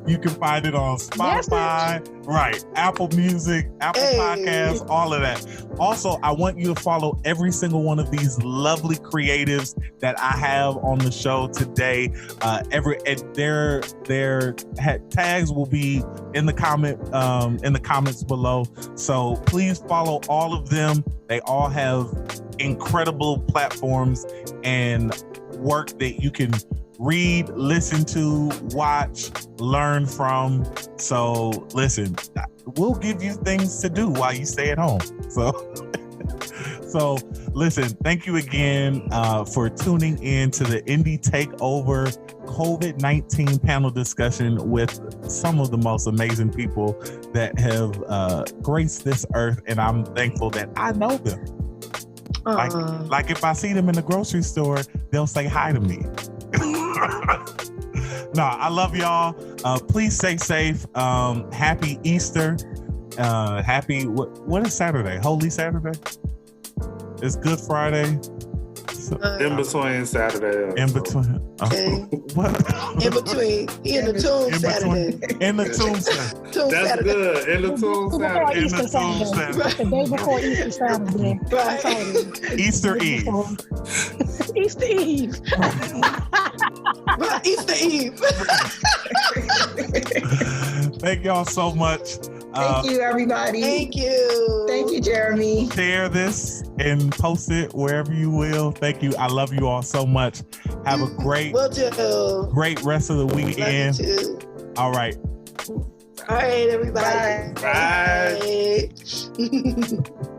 Speaker 3: You can find it on Spotify, right? Apple Music, Apple Podcasts, all of that. Also, I want you to follow every single one of these lovely creatives that I have on the show today. Their tags will be in the comments below. So please follow all of them. They all have incredible platforms and work that you can read, listen to, watch, learn from. So listen, we'll give you things to do while you stay at home. So listen, thank you again for tuning in to the Indie Takeover COVID-19 panel discussion with some of the most amazing people that have graced this earth. And I'm thankful that I know them. Like if I see them in the grocery store, they'll say hi to me. No, I love y'all. Please stay safe. Happy Easter. Happy, what is Saturday? Holy Saturday? It's Good Friday.
Speaker 7: In between Saturday.
Speaker 3: In between.
Speaker 5: Okay.
Speaker 3: What?
Speaker 5: In between. In the Tomb Saturday.
Speaker 3: In the Tomb Saturday.
Speaker 7: That's good. In the Tomb Saturday.
Speaker 3: In the Tomb Saturday.
Speaker 6: The day before Easter Saturday.
Speaker 5: Right.
Speaker 3: Easter Eve.
Speaker 6: Easter Eve.
Speaker 5: Right. Easter Eve.
Speaker 3: Thank y'all so much.
Speaker 4: Thank you, everybody.
Speaker 5: Thank you.
Speaker 4: Thank you, Jeremy.
Speaker 3: Share this and post it wherever you will. Thank you. I love you all so much. Have a great rest of the weekend.
Speaker 5: Love you too.
Speaker 3: All right.
Speaker 5: All right, everybody.
Speaker 7: Bye.
Speaker 5: Bye.